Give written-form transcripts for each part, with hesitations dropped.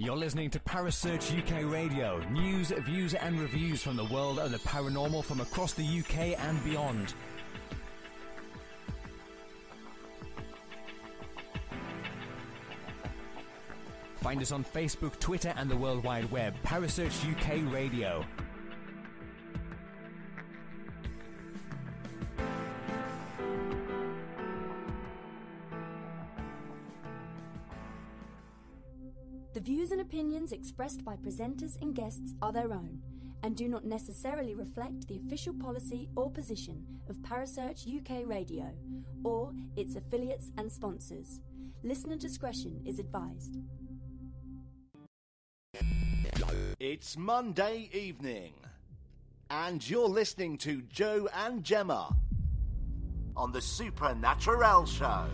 You're listening to Parasearch UK Radio. News, views and reviews from the world of the paranormal from across the UK and beyond. Find us on Facebook, Twitter and the World Wide Web. Parasearch UK Radio. The views and opinions expressed by presenters and guests are their own and do not necessarily reflect the official policy or position of Parasearch UK Radio or its affiliates and sponsors. Listener discretion is advised. It's Monday evening, and you're listening to Jo and Gemma on the Supernaturelle show.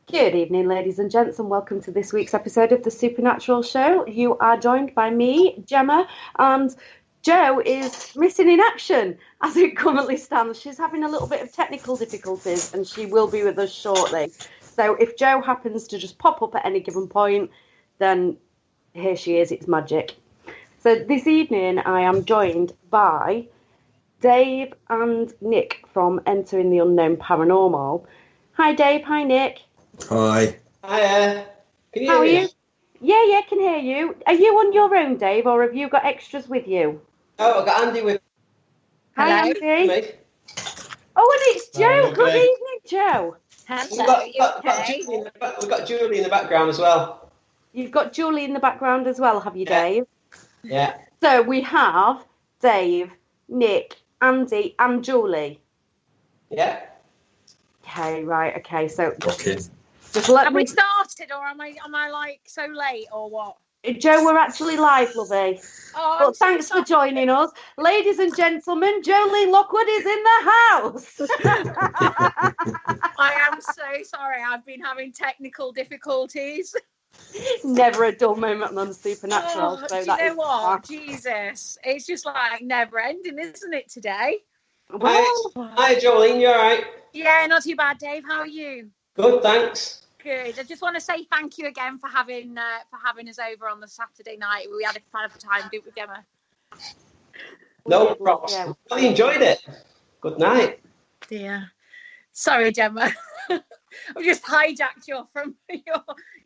Good evening, ladies and gents, and welcome to this week's episode of the Supernatural Show. You are joined by me, Gemma, and Jo is missing in action as it currently stands. She's having a little bit of technical difficulties, and she will be with us shortly. So if Jo happens to just pop up at any given point, then here she is. It's magic. So this evening, I am joined by Dave and Nick from Entering the Unknown Paranormal. Hi, Dave. Hi, Nick. Hi. Hiya. Can you How hear are me? you? Yeah, can hear you. Are you on your own, Dave, or have you got extras with you? Oh, I've got Andy with Hi, me. Andy. Oh, and it's Jo. Hello, Good Dave. evening, Jo. We've got Julie in the background as well. You've got Julie in the background as well, have you, Dave? Yeah. So we have Dave, Nick, Andy, and Julie. Yeah. Okay, right. Okay, so Okay. just let Have me. we started, or am I like so late, or what? Jo, we're actually live, lovey. Oh, But thanks for joining us. Ladies and gentlemen, Jolie Lockwood is in the house. I am so sorry. I've been having technical difficulties. Never a dull moment on Supernatural. Oh, so do that you know is what? Jesus, it's just like never ending, isn't it? Today. Well, Hi, Jolene. You all right? Yeah, not too bad, Dave. How are you? Good, thanks. Good. I just want to say thank you again for having us over on the Saturday night. We had a fun time, didn't we, Gemma? No props. yeah. Really enjoyed it. Good night. Dear. Sorry, Gemma. I've just hijacked your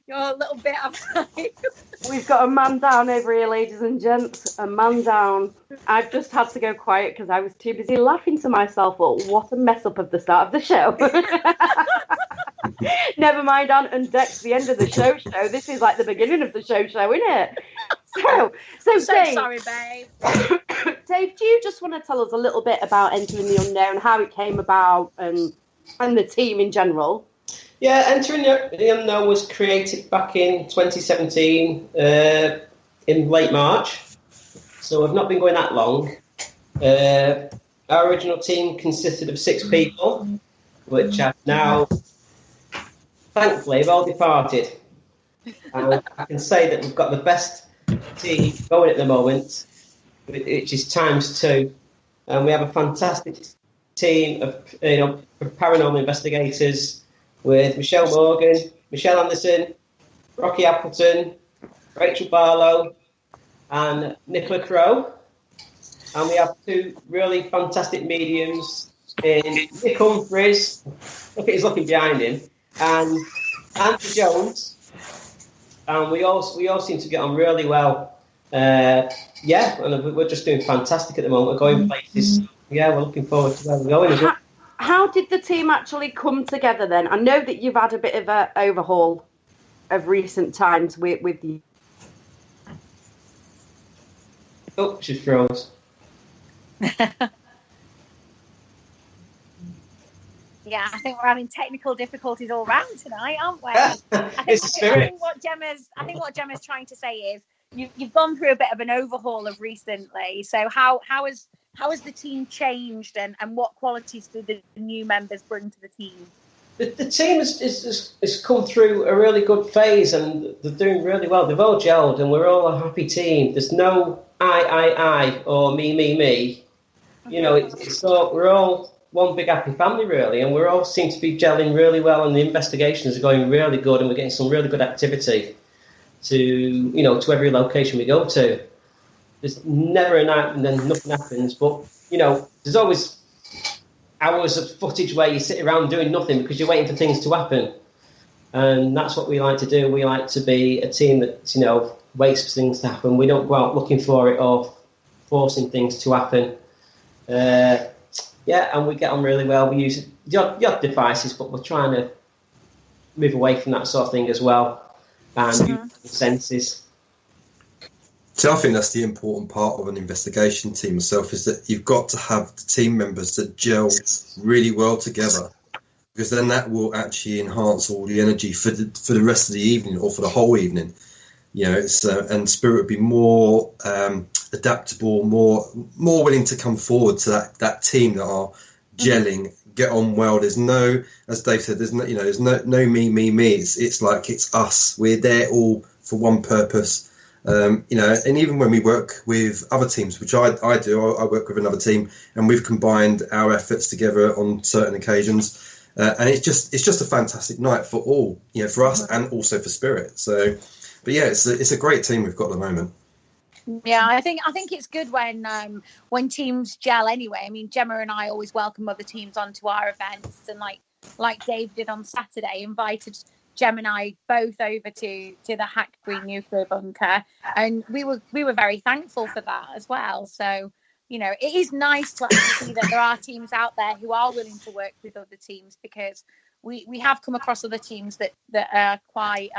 little bit of time. We've got a man down over here, ladies and gents. A man down. I've just had to go quiet because I was too busy laughing to myself. But what a mess up of the start of the show. Never mind, Ant and Dex, the end of the show. This is like the beginning of the show, isn't it? So Dave, sorry, babe. Dave, do you just want to tell us a little bit about Entering the Unknown, how it came about, and the team in general? Yeah, Entering the Unknown was created back in 2017, in late March. So we've not been going that long. Our original team consisted of 6 people, which have now, thankfully, have all departed. And I can say that we've got the best team going at the moment, which is ×2. And we have a fantastic team of paranormal investigators with Michelle Morgan, Michelle Anderson, Rocky Appleton, Rachel Barlow, and Nicola Crowe. And we have 2 really fantastic mediums in Nick Humphries, look at his looking behind him, and Andy Jones. And we all seem to get on really well. And we're just doing fantastic at the moment. We're going places. Yeah, we're looking forward to where we're going as well. How did the team actually come together then? I know that you've had a bit of an overhaul of recent times with you. Oh, she froze. Yeah, I think we're having technical difficulties all round tonight, aren't we? It's I think what Gemma's trying to say is you've gone through a bit of an overhaul of recently. So how has the team changed, and what qualities do the new members bring to the team? The team has come through a really good phase, and they're doing really well. They've all gelled, and we're all a happy team. There's no I or me. You know, it's all, we're all one big happy family, really, and we all seem to be gelling really well, and the investigations are going really good, and we're getting some really good activity to every location we go to. There's never a night and then nothing happens, but there's always hours of footage where you sit around doing nothing because you're waiting for things to happen, and that's what we like to do. We like to be a team that waits for things to happen. We don't go out looking for it or forcing things to happen. And we get on really well. We use the odd devices, but we're trying to move away from that sort of thing as well, and use the senses. So I think that's the important part of an investigation team itself, is that you've got to have the team members that gel really well together, because then that will actually enhance all the energy for the rest of the evening, or for the whole evening. And Spirit would be more adaptable, more willing to come forward to that team that are gelling, get on well. There's no, as Dave said, there's no me. It's like it's us. We're there all for one purpose. And even when we work with other teams, which I do, I work with another team, and we've combined our efforts together on certain occasions, and it's just a fantastic night for all, for us and also for Spirit. So, but yeah, it's a great team we've got at the moment. Yeah, I think it's good when teams gel anyway. I mean, Gemma and I always welcome other teams onto our events, and like Dave did on Saturday, invited Gemma and I both over to the Hack Green Nuclear Bunker, and we were very thankful for that as well. So, it is nice to actually see that there are teams out there who are willing to work with other teams, because we have come across other teams that are quite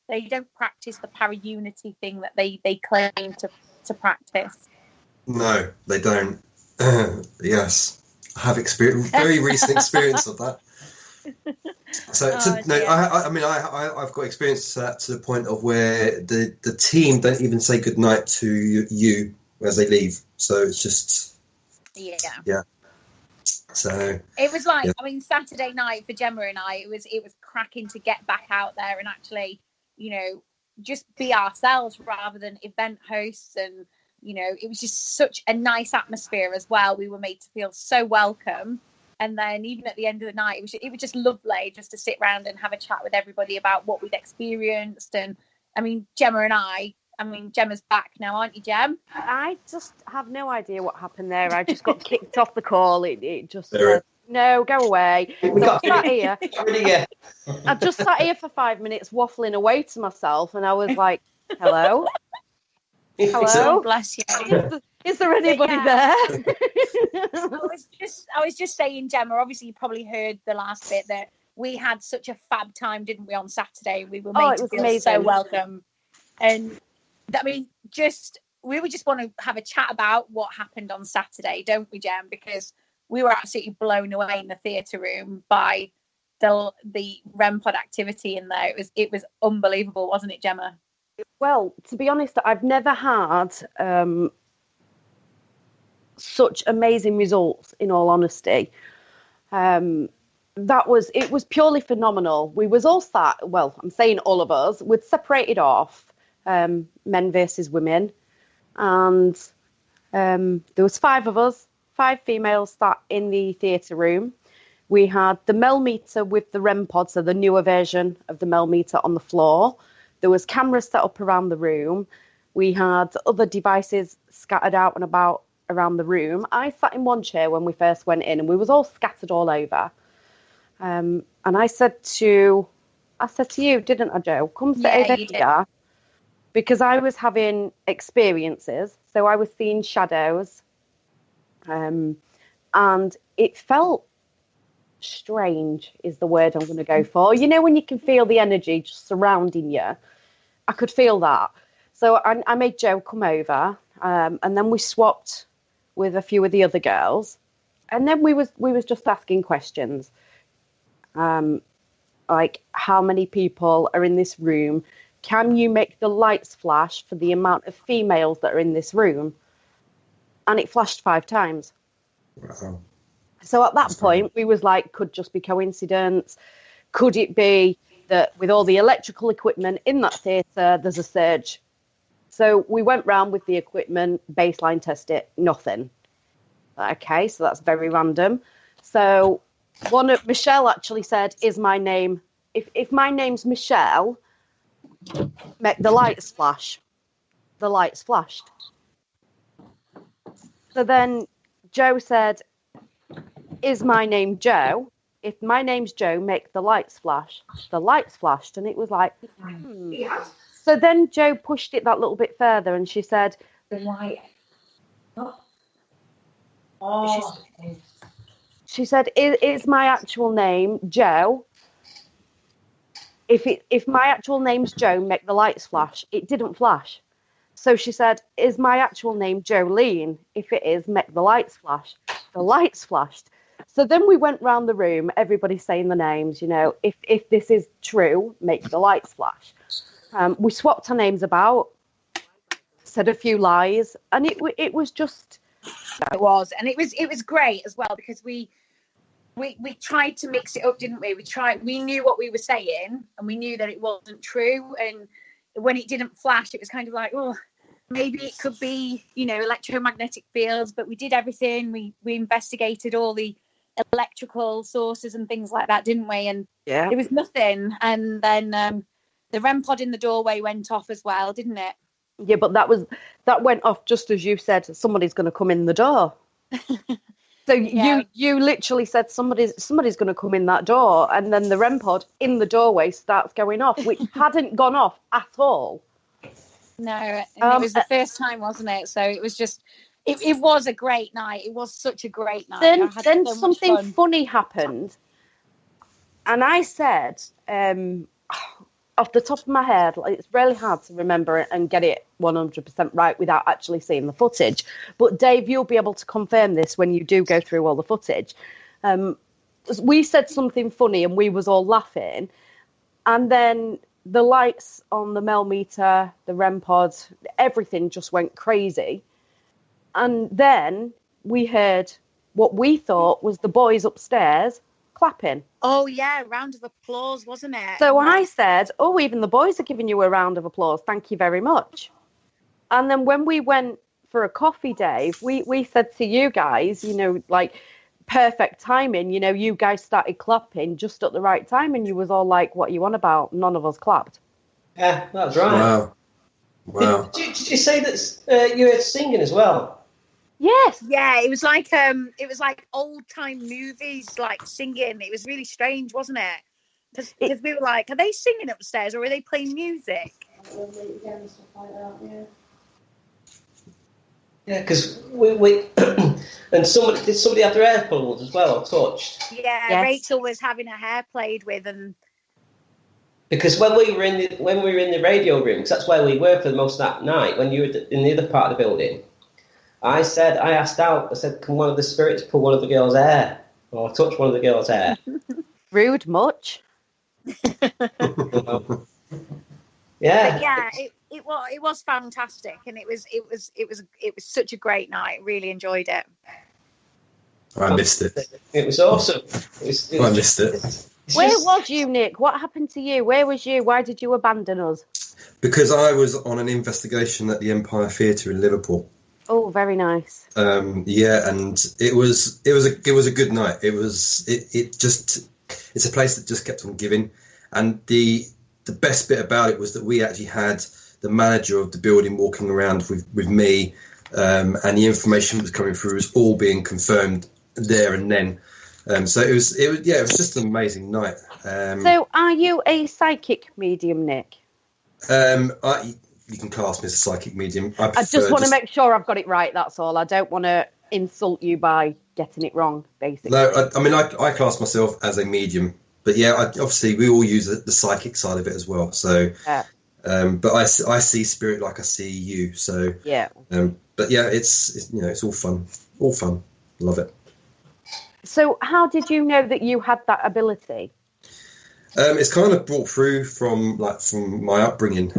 they don't practice the para-unity thing that they claim to practice. No, they don't. Yes, I have very recent experience of that. So I've got experience to the point of where the team don't even say goodnight to you as they leave. So it's just yeah. So it was Saturday night for Gemma and I, it was cracking to get back out there and actually just be ourselves rather than event hosts, and it was just such a nice atmosphere as well. We were made to feel so welcome. And then even at the end of the night, it was just lovely just to sit around and have a chat with everybody about what we'd experienced. And Gemma's back now, aren't you, Gem? I just have no idea what happened there. I just got kicked off the call. It just no, go away. I just sat here for 5 minutes waffling away to myself, and I was like, hello? Oh, bless you. Is there anybody there? I was just saying, Gemma, obviously you probably heard the last bit that we had such a fab time, didn't we, on Saturday? We were made to feel amazing. So welcome. And we just want to have a chat about what happened on Saturday, don't we, Gem? Because we were absolutely blown away in the theatre room by the REM pod activity in there. It was unbelievable, wasn't it, Gemma? Well, to be honest, I've never had such amazing results, in all honesty. It was purely phenomenal. We was all sat, well, I'm saying all of us, we'd separated off, men versus women, and there was 5 of us, 5 females sat in the theatre room. We had the Mel meter with the REM pod, so the newer version of the Mel meter, on the floor. There was cameras set up around the room. We had other devices scattered out and about around the room. I sat in one chair when we first went in, and we was all scattered all over. And I said to you, didn't I, Jo? Come sit over here. Because I was having experiences. So I was seeing shadows. And it felt strange is the word I'm going to go for. When you can feel the energy just surrounding you. I could feel that. So I made Jo come over, and then we swapped with a few of the other girls, and then we was just asking questions, like how many people are in this room? Can you make the lights flash for the amount of females that are in this room? And it flashed 5 times. Wow. So at that point, we was like, could just be coincidence. Could it be that with all the electrical equipment in that theatre, there's a surge? So we went round with the equipment, baseline test it, nothing. Okay, so that's very random. So Michelle actually said, "Is my name? If my name's Michelle, make the lights flash." The lights flashed. So then Jo said, "Is my name Jo? If my name's Jo, make the lights flash." The lights flashed, and it was like, So then Jo pushed it that little bit further, and she said, The light. She said, "Is my actual name Jo? If my actual name's Jo, make the lights flash." It didn't flash. So she said, "Is my actual name Jolene? If it is, make the lights flash." The lights flashed. So then we went round the room, everybody saying the names, if this is true, make the lights flash. We swapped our names about, said a few lies, and it was just... It was, and it was great as well, because we tried to mix it up, didn't we? We knew what we were saying, and we knew that it wasn't true, and when it didn't flash, it was kind of like, oh, maybe it could be, electromagnetic fields, but we did everything. We investigated all the electrical sources and things like that, didn't we? And it was nothing. And then the REM pod in the doorway went off as well, didn't it? Yeah, but that went off just as you said, somebody's going to come in the door. So you literally said somebody's going to come in that door, and then the REM pod in the doorway starts going off, which hadn't gone off at all. No, and it was the first time, wasn't it? So it was just, it was a great night. It was such a great night. Then so something funny happened, and I said, off the top of my head, it's really hard to remember it and get it 100% right without actually seeing the footage. But Dave, you'll be able to confirm this when you do go through all the footage. We said something funny and we was all laughing, and then the lights on the Mel meter, the REM pod, everything just went crazy. And then we heard what we thought was the boys upstairs clapping. Oh, yeah, round of applause, wasn't it? So I said, "Oh, even the boys are giving you a round of applause. Thank you very much." And then when we went for a coffee, Dave, we said to you guys, perfect timing, you guys started clapping just at the right time, and you was all like, "What are you on about?" None of us clapped. Yeah, that's right. Wow. Did you say that you were singing as well? Yes. Yeah, it was like old time movies, like singing. It was really strange, wasn't it? Because we were like, are they singing upstairs or are they playing music? Yeah, because we and somebody had their hair pulled as well, or touched. Yeah, yes. Rachel was having her hair played with, and because when we were in the radio room, because that's where we were for most of that night, when you were in the other part of the building, I asked out, I said, "Can one of the spirits pull one of the girls' hair or touch one of the girls' hair?" Rude much? Yeah. But yeah, it was fantastic, and it was such a great night. Really enjoyed it. I missed it. It was awesome. I missed it. Where was you, Nick? What happened to you? Where was you? Why did you abandon us? Because I was on an investigation at the Empire Theatre in Liverpool. Oh, very nice. Yeah, and it was a good night. It's a place that just kept on giving, and the best bit about it was that we actually had the manager of the building walking around with me, and the information that was coming through was all being confirmed there and then. So it was just an amazing night. So are you a psychic medium, Nick? You can class me as a psychic medium. I just want to make sure I've got it right, that's all. I don't want to insult you by getting it wrong, basically. No, I class myself as a medium. But yeah, obviously we all use the psychic side of it as well. So, but I see spirit like I see you. So yeah. But yeah, it's all fun. All fun. Love it. So how did you know that you had that ability? It's kind of brought through from my upbringing.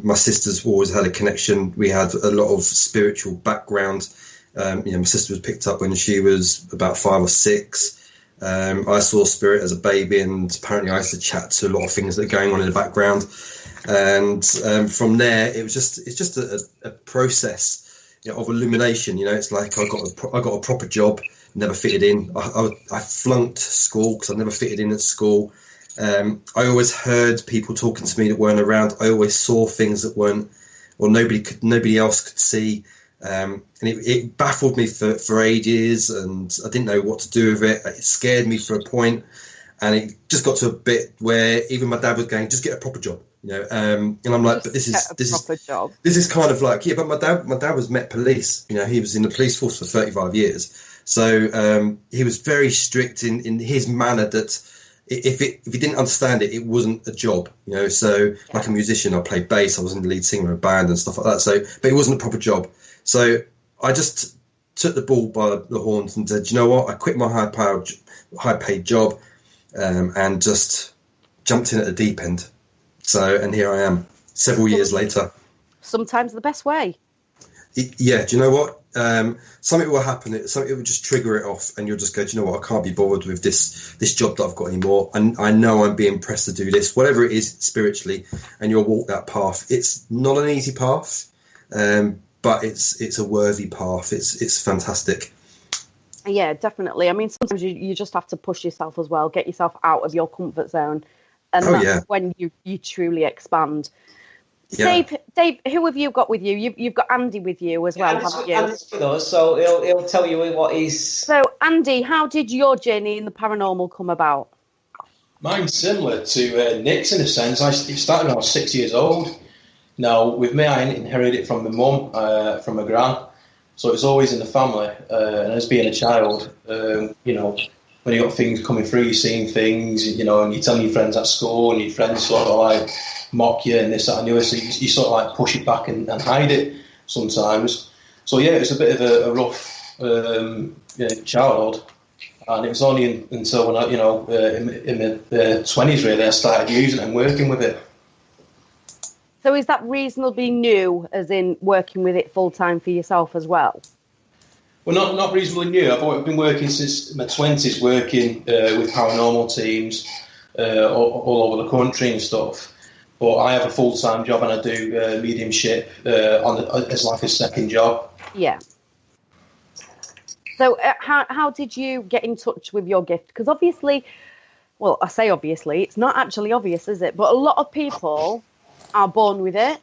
My sister's always had a connection. We had a lot of spiritual background. My sister was picked up when she was about 5 or 6. I saw spirit as a baby, and apparently I used to chat to a lot of things that are going on in the background. And from there, it's just a process. of illumination. It's like I got a proper job, never fitted in. I flunked school because I never fitted in at school. I always heard people talking to me that weren't around. I always saw things that weren't, or nobody else could see. And it baffled me for ages, and I didn't know what to do with it. It scared me for a point, and it just got to a bit where even my dad was going, "Just get a proper job," And I'm like, "But this is kind of like, yeah." But my dad was Met Police. He was in the police force for 35 years, so he was very strict in his manner that if he didn't understand it, it wasn't a job. So like a musician, I played bass, I was in the lead singer of a band and stuff like that. So, but it wasn't a proper job. So I just took the bull by the horns and said, "You know what? I quit my high-paid job and just jumped in at the deep end." So, and here I am, several years later. Sometimes the best way. Yeah, do you know what? Something will happen. Something will just trigger it off, and you'll just go, "Do you know what? I can't be bothered with this job that I've got anymore. And I know I'm being pressed to do this, whatever it is spiritually." And you'll walk that path. It's not an easy path. But it's a worthy path. It's fantastic. Yeah, definitely. I mean, sometimes you just have to push yourself as well, get yourself out of your comfort zone, and that's when you truly expand. Yeah. Dave, who have you got with you? You've got Andy with you as well, haven't you? Andy's with us, so he'll tell you what he's. So, Andy, how did your journey in the paranormal come about? Mine's similar to Nick's in a sense. It started when I was 6 years old. Now, with me, I inherited it from my mum, from my gran, so it was always in the family. And as being a child, when you got things coming through, you're seeing things, and you're telling your friends at school, and your friends sort of like mock you and this, that, and the other, so you sort of like push it back and hide it sometimes. So yeah, it was a bit of a rough childhood, and it was only until when I, in my 20s really, I started using it and working with it. So is that reasonably new, as in working with it full-time for yourself as well? Well, not reasonably new. I've been working since my 20s, working with paranormal teams all over the country and stuff. But I have a full-time job, and I do mediumship as like a second job. Yeah. So how did you get in touch with your gift? Because obviously, well, I say obviously, it's not actually obvious, is it? But a lot of people are born with it,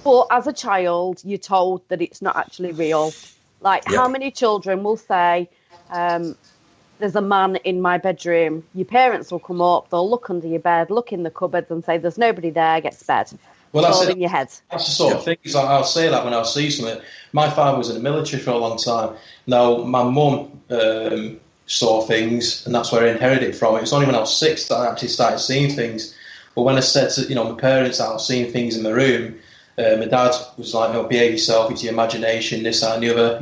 but as a child you're told that it's not actually real. Like, how many children will say, "There's a man in my bedroom"? Your parents will come up, they'll look under your bed, look in the cupboards and say, "There's nobody there," get sped. Well, that's in your head. That's the sort of thing. I'll say that when I see something. My father was in the military for a long time. Now, my mum saw things, and that's where I inherited it from. It was only when I was 6 that I actually started seeing things. But when I said to my parents that I was seeing things in my room, my dad was like, "Behave yourself, it's your imagination, this, that, and the other,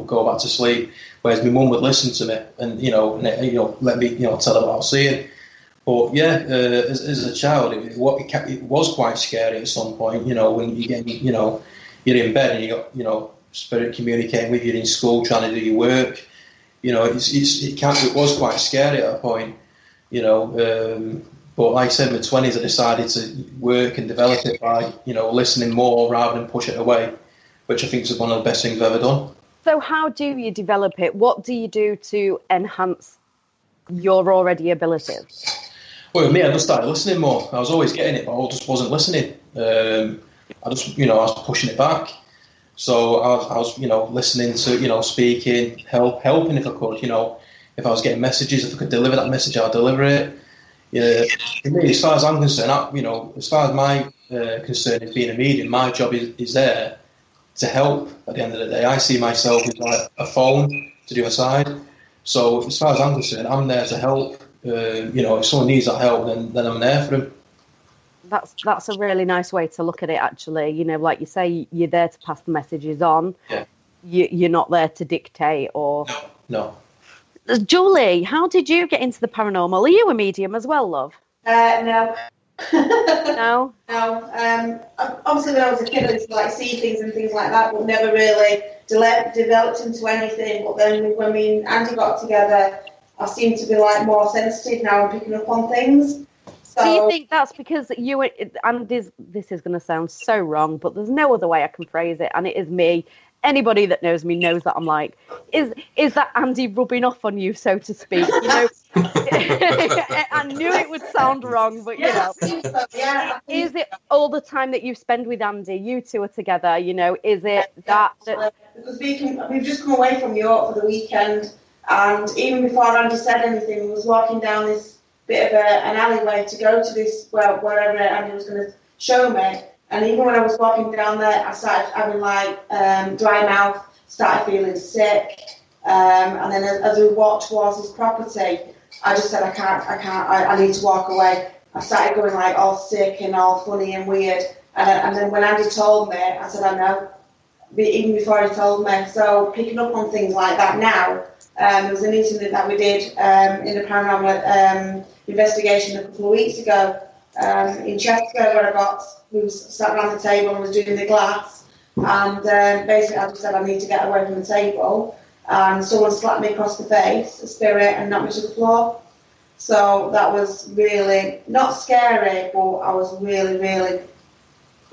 go back to sleep." Whereas my mum would listen to me and let me tell her what I was seeing. But yeah, as a child, it was quite scary at some point. When you get you're in bed and you got spirit communicating with you in school, trying to do your work. It was quite scary at a point. But like I said, in my 20s, I decided to work and develop it by, listening more rather than push it away, which I think is one of the best things I've ever done. So how do you develop it? What do you do to enhance your already abilities? Well, with me, I just started listening more. I was always getting it, but I just wasn't listening. I was pushing it back. So I was listening to, speaking, helping if I could, if I was getting messages, if I could deliver that message, I'd deliver it. For me, as far as I'm concerned, as far as my concern is being a medium, my job is there to help at the end of the day. I see myself as like a phone to the other side. So as far as I'm concerned, I'm there to help. If someone needs that help, then I'm there for them. That's a really nice way to look at it, actually. Like you say, you're there to pass the messages on. Yeah. You're not there to dictate or... No. Julie, how did you get into the paranormal? Are you a medium as well, love? No. No? No. Obviously, when I was a kid, I used to like see things and things like that, but never really developed into anything. But then when me and Andy got together, I seem to be like more sensitive now and picking up on things. So, do you think that's because and this is going to sound so wrong, but there's no other way I can phrase it, and it is me. anybody that knows me knows that I'm like, is that Andy rubbing off on you, so to speak? You know, I knew it would sound wrong, but you know, is it all the time that you spend with Andy? You two are together, you know. Is it that? Because we've just come away from York for the weekend, and even before Andy said anything, we was walking down this bit of an alleyway to go to this, well, wherever Andy was going to show me. And even when I was walking down there, I started having like dry mouth, started feeling sick. And then as we walked towards this property, I just said, I need to walk away. I started going like all sick and all funny and weird. And then when Andy told me, I said, I know, even before he told me. So picking up on things like that now, there was an incident that we did in the paranormal investigation a couple of weeks ago in Chester, where we was sat around the table and was doing the glass, and basically I just said I need to get away from the table, and someone slapped me across the face, a spirit, and knocked me to the floor. So that was really not scary, but I was really, really,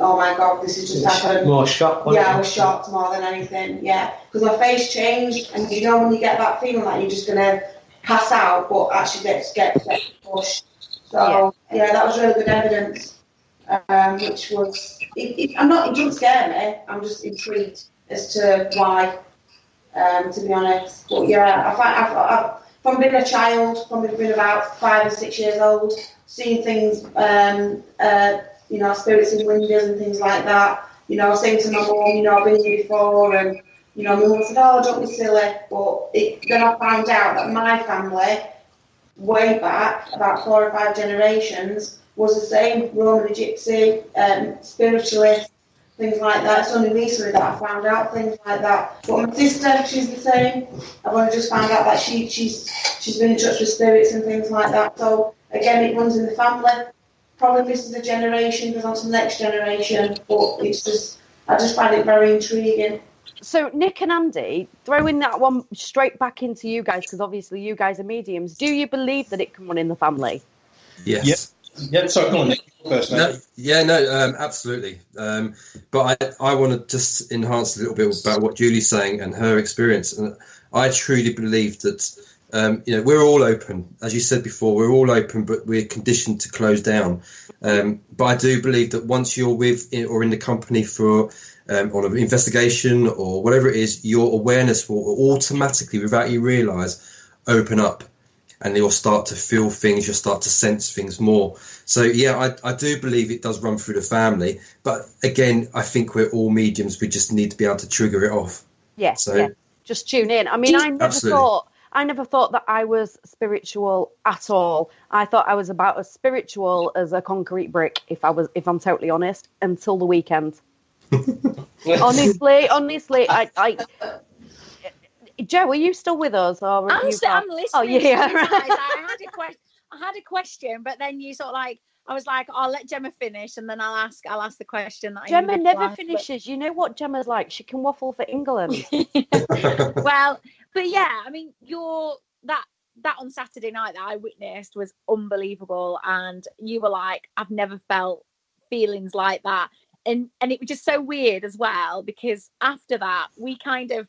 oh my God, this is just happened. More shocked. Yeah, I was shocked more than anything. Yeah, because my face changed, and you know when you get that feeling like you're just gonna pass out, but actually get pushed. So yeah, that was really good evidence. Which was, it doesn't scare me. I'm just intrigued as to why, to be honest. But yeah, I from being a child, from being about 5 or 6 years old, seeing things, you know, spirits in windows and things like that. You know, saying to my mum, you know, I've been here before, and you know, my mum said, "Oh, don't be silly." But then I found out that my family, way back, about 4 or 5 generations, was the same, Roman, Gypsy, spiritualist, things like that. It's only recently that I found out things like that. But my sister, she's the same. I've only just found out that she's been in touch with spirits and things like that. So again, it runs in the family. Probably this is a generation, goes on to the next generation. But it's just, I just find it very intriguing. So Nick and Andy, throwing that one straight back into you guys, because obviously you guys are mediums. Do you believe that it can run in the family? Yes. Yep. Yeah, sorry, go on, Nick. First, Absolutely. But I want to just enhance a little bit about what Julie's saying and her experience. And I truly believe that, you know, we're all open. As you said before, we're all open, but we're conditioned to close down. But I do believe that once you're with or in the company for on an investigation or whatever it is, your awareness will automatically, without you realise, open up. And you'll start to feel things, you'll start to sense things more. So, yeah, I do believe it does run through the family. But, again, I think we're all mediums. We just need to be able to trigger it off. Yeah, so, yeah. Just tune in. I mean, I never thought that I was spiritual at all. I thought I was about as spiritual as a concrete brick, if I'm totally honest, until the weekend. honestly, Jo, are you still with us? Or I'm listening. Oh, yeah. I had a question, but then you sort of like, I was like, I'll let Gemma finish, and then I'll ask the question that Gemma never finishes. You know what Gemma's like? She can waffle for England. Well, but yeah, I mean, that on Saturday night that I witnessed was unbelievable, and you were like, I've never felt feelings like that, and it was just so weird as well, because after that we kind of,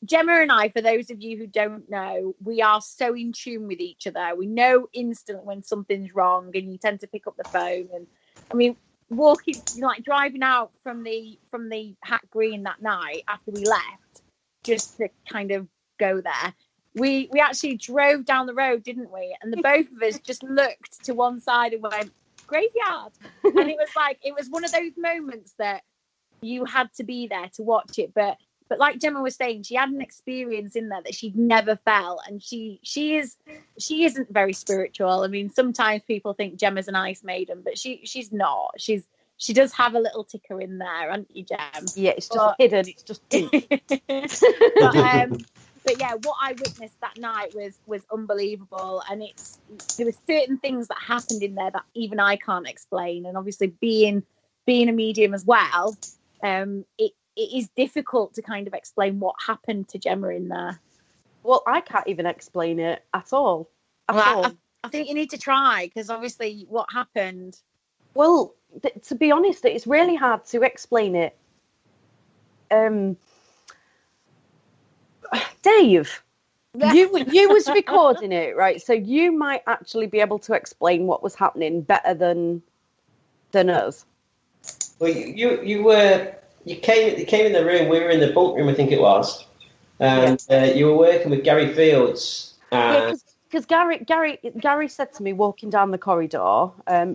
Gemma and I, for those of you who don't know, we are so in tune with each other. We know instantly when something's wrong, and you tend to pick up the phone. And I mean, walking, like driving out from the Hat Green that night after we left, just to kind of go there. We actually drove down the road, didn't we? And the both of us just looked to one side and went, graveyard. And it was one of those moments that you had to be there to watch it, but like Gemma was saying, she had an experience in there that she'd never felt, and she isn't very spiritual. I mean, sometimes people think Gemma's an ice maiden, but she's not. She does have a little ticker in there, hasn't you, Gem? Yeah, it's just hidden. It's just but yeah, what I witnessed that night was unbelievable, and there were certain things that happened in there that even I can't explain. And obviously, being a medium as well, it is difficult to kind of explain what happened to Gemma in there. Well, I can't even explain it at all. I think you need to try, because obviously what happened. Well, to be honest, it's really hard to explain it. Dave, you was recording it, right? So you might actually be able to explain what was happening better than us. Well, you came in the room. We were in the bunk room, I think it was, and you were working with Gary Fields. Because Gary said to me walking down the corridor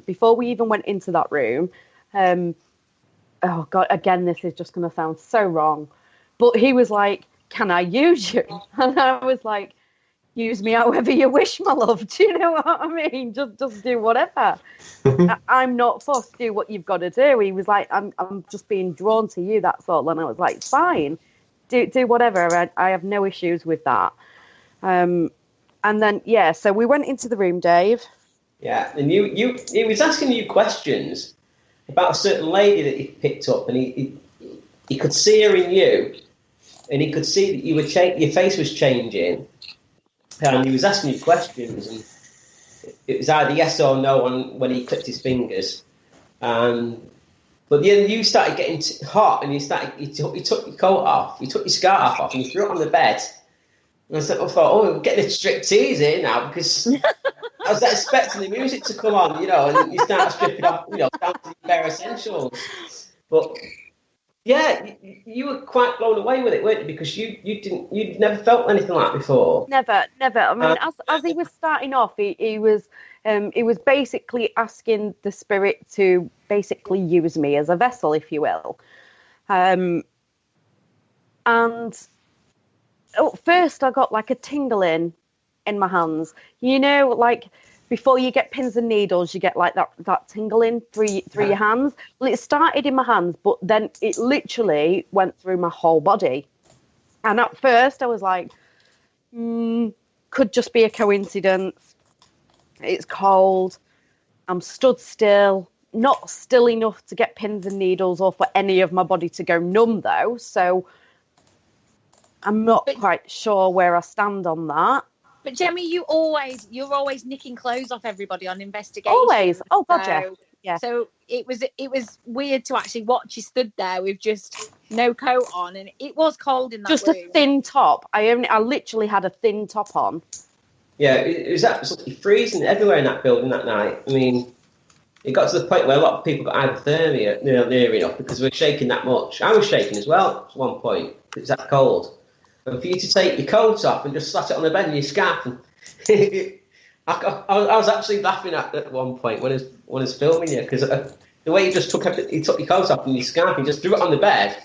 before we even went into that room. Oh God! Again, this is just going to sound so wrong, but he was like, "Can I use you?" And I was like, "Use me however you wish, my love." Do you know what I mean? Just do whatever. I'm not forced to do what you've got to do. He was like, "I'm just being drawn to you. That's all." And I was like, "Fine, do whatever. I have no issues with that." And then so we went into the room, Dave. Yeah, and he was asking you questions about a certain lady that he picked up, and he could see her in you, and he could see that you were your face was changing, and he was asking you questions, and it was either yes or no when he clicked his fingers, but then you started getting hot, and he took your coat off, he took your scarf off, and he threw it on the bed, and I thought, we're getting a strict tease here now, because I was expecting the music to come on, and you start stripping off, down to the bare essentials. But you were quite blown away with it, weren't you? Because you'd never felt anything like that before. Never. I mean, as he was starting off, he was basically asking the spirit to basically use me as a vessel, if you will. And first I got like a tingling in my hands, like before you get pins and needles, you get like that tingling through your hands. Well, it started in my hands, but then it literally went through my whole body. And at first I was like, could just be a coincidence. It's cold. I'm stood still, not still enough to get pins and needles or for any of my body to go numb though. So I'm not quite sure where I stand on that. But Gemma, you're always nicking clothes off everybody on investigation. Always. Oh God, yeah. So it was weird to actually watch you stood there with just no coat on, and it was cold in that room. Just a thin top. I literally had a thin top on. Yeah, it was absolutely freezing everywhere in that building that night. I mean, it got to the point where a lot of people got hypothermia near enough because we were shaking that much. I was shaking as well at one point. It was that cold. And for you to take your coat off and just slat it on the bed and your scarf, and I was actually laughing at one point when I was filming you, because the way he took your coat off and your scarf and just threw it on the bed,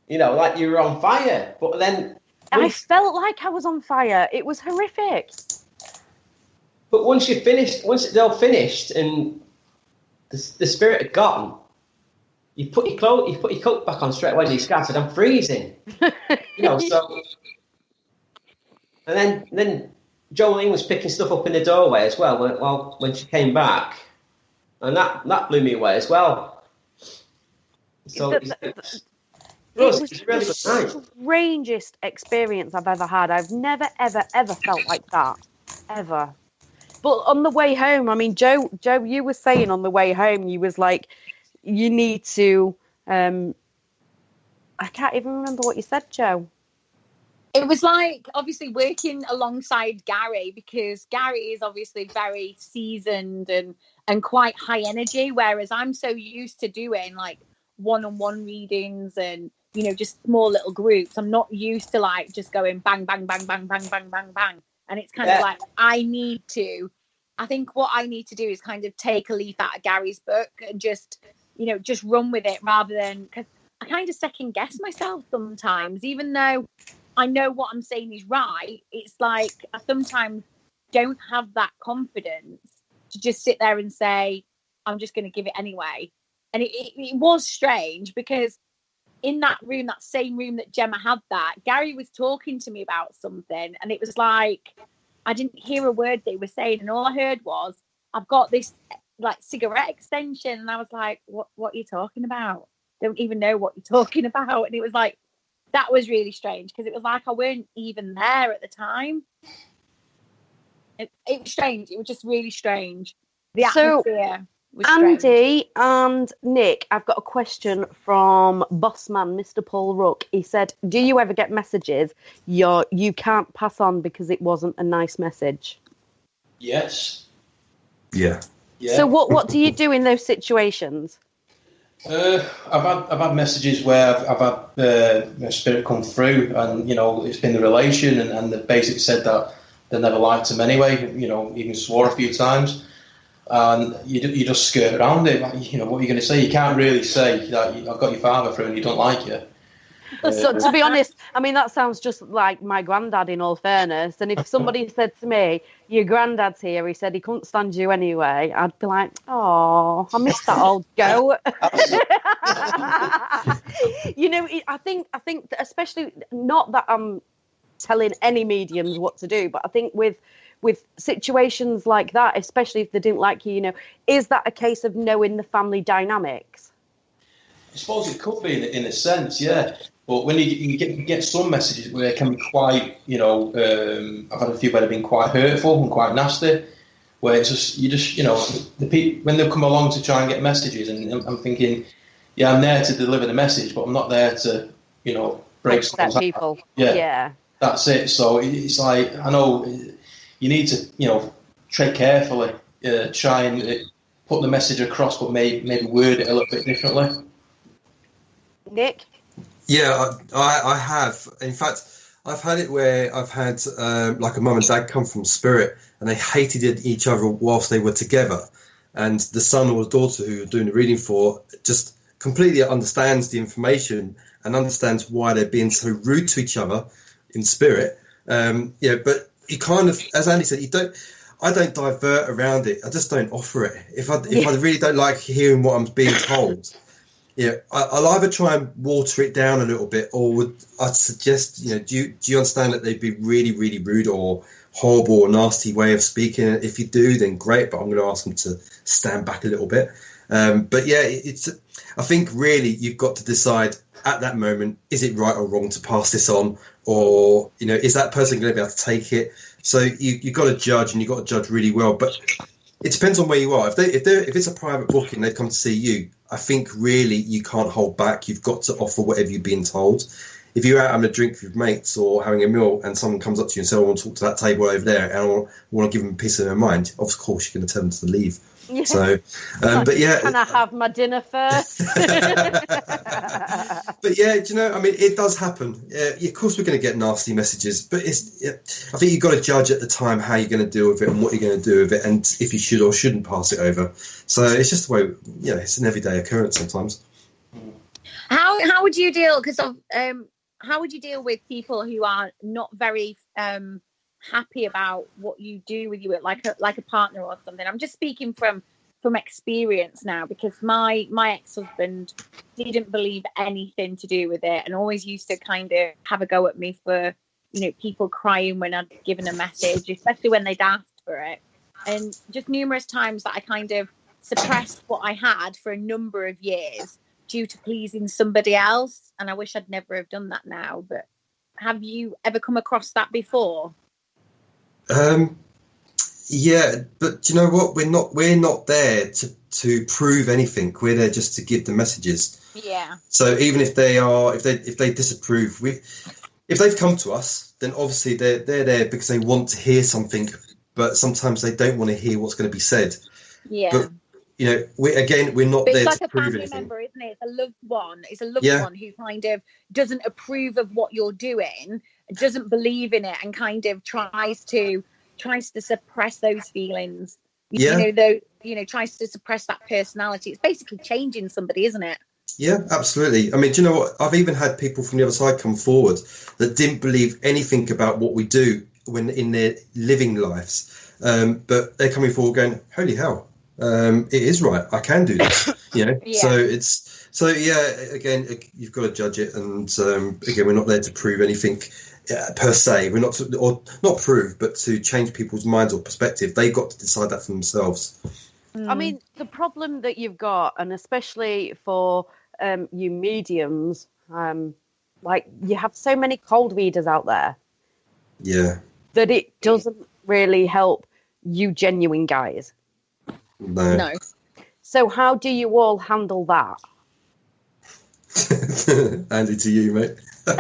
like you were on fire. But then I felt like I was on fire. It was horrific. But once it's all finished and the spirit had gone, you put your coat back on straight away and your scarf said, "I'm freezing." So. And then Jolene was picking stuff up in the doorway as well when she came back. And that blew me away as well. So it was really the strangest experience I've ever had. I've never, ever, ever felt like that. Ever. But on the way home, I mean, Joe, you were saying on the way home, you was like, you need to, I can't even remember what you said, Joe. It was like, obviously, working alongside Gary, because Gary is obviously very seasoned and quite high energy, whereas I'm so used to doing like one-on-one readings and, just small little groups. I'm not used to like just going bang, bang, bang, bang, bang, bang, bang, bang. And it's kind of like, I think what I need to do is kind of take a leaf out of Gary's book and just run with it, rather than, because I kind of second guess myself sometimes, even though I know what I'm saying is right. It's like I sometimes don't have that confidence to just sit there and say, I'm just going to give it anyway. And it was strange, because in that room, that same room that Gemma had Gary was talking to me about something, and it was like, I didn't hear a word they were saying, and all I heard was, I've got this like cigarette extension, and I was like, what are you talking about? Don't even know what you're talking about. And it was like, that was really strange, because it was like I weren't even there at the time. It was strange. It was just really strange. The atmosphere. was strange. Andy and Nick, I've got a question from Bossman, Mr. Paul Rook. He said, do you ever get messages you can't pass on because it wasn't a nice message? Yes. Yeah. So what do you do in those situations? I've had messages where I've had a spirit come through, and it's been the relation, and they've basically said that they never liked him anyway. Even swore a few times, and you just skirt around it. What are you going to say? You can't really say that I've got your father through and you don't like you. So to be honest, I mean, that sounds just like my granddad, in all fairness. And if somebody said to me, your granddad's here, he said he couldn't stand you anyway, I'd be like, oh, I miss that old goat. I think that, especially, not that I'm telling any mediums what to do, but I think with situations like that, especially if they didn't like you, is that a case of knowing the family dynamics? I suppose it could be in a sense, yeah. But when you get some messages where it can be quite, I've had a few where they've been quite hurtful and quite nasty, where it's just, the people, when they come along to try and get messages, and I'm thinking, yeah, I'm there to deliver the message, but I'm not there to, break someone's people. heart. Yeah, that's it. So it's like, I know you need to, tread carefully, try and put the message across, but maybe word it a little bit differently. Nick? Yeah, I have. In fact, I've had it where I've had like a mum and dad come from spirit, and they hated each other whilst they were together. And the son or daughter who you're doing the reading for just completely understands the information and understands why they're being so rude to each other in spirit. But you kind of, as Andy said, I don't divert around it. I just don't offer it. If I really don't like hearing what I'm being told, I'll either try and water it down a little bit, or I'd suggest, do you understand that they'd be really, really rude or horrible or nasty way of speaking? If you do, then great, but I'm going to ask them to stand back a little bit. I think really you've got to decide at that moment, is it right or wrong to pass this on, or is that person going to be able to take it? So you've got to judge, and you've got to judge really well. But it depends on where you are. If it's a private booking, they've come to see you, I think really you can't hold back. You've got to offer whatever you've been told. If you're out having a drink with mates or having a meal, and someone comes up to you and says, I want to talk to that table over there, and I want to give them a piece of their mind, of course you're going to tell them to leave. Yeah. So, but yeah. Can I have my dinner first? But yeah, it does happen. Of course we're going to get nasty messages, but I think you've got to judge at the time how you're going to deal with it and what you're going to do with it, and if you should or shouldn't pass it over. So it's just the way, it's an everyday occurrence sometimes. How would you deal? How would you deal with people who are not very happy about what you do with you, like a partner or something? I'm just speaking from experience now, because my ex-husband didn't believe anything to do with it, and always used to kind of have a go at me for people crying when I'd given a message, especially when they'd asked for it, and just numerous times that I kind of suppressed what I had for a number of years due to pleasing somebody else. And I wish I'd never have done that now. But have you ever come across that before? Yeah, but you know what? We're not there to prove anything. We're there just to give the messages. Yeah. So even if they disapprove, if they've come to us, then obviously they're there because they want to hear something, but sometimes they don't want to hear what's going to be said. Yeah. But we're not there to prove anything. It's like a family member, isn't it? It's a loved one. It's a loved one who kind of doesn't approve of what you're doing, doesn't believe in it, and kind of tries to suppress those feelings. Tries to suppress that personality. It's basically changing somebody, isn't it? Yeah, absolutely. I mean, do you know what? I've even had people from the other side come forward that didn't believe anything about what we do when in their living lives, but they're coming forward going, "Holy hell! It is right. I can do this." Yeah. So again, you've got to judge it, and again, we're not there to prove anything per se. We're not prove, but to change people's minds or perspective. They've got to decide that for themselves. I mean, the problem that you've got, and especially for you mediums, like you have so many cold readers out there. Yeah. That it doesn't really help you genuine guys. No. So how do you all handle that? Andy, to you, mate. I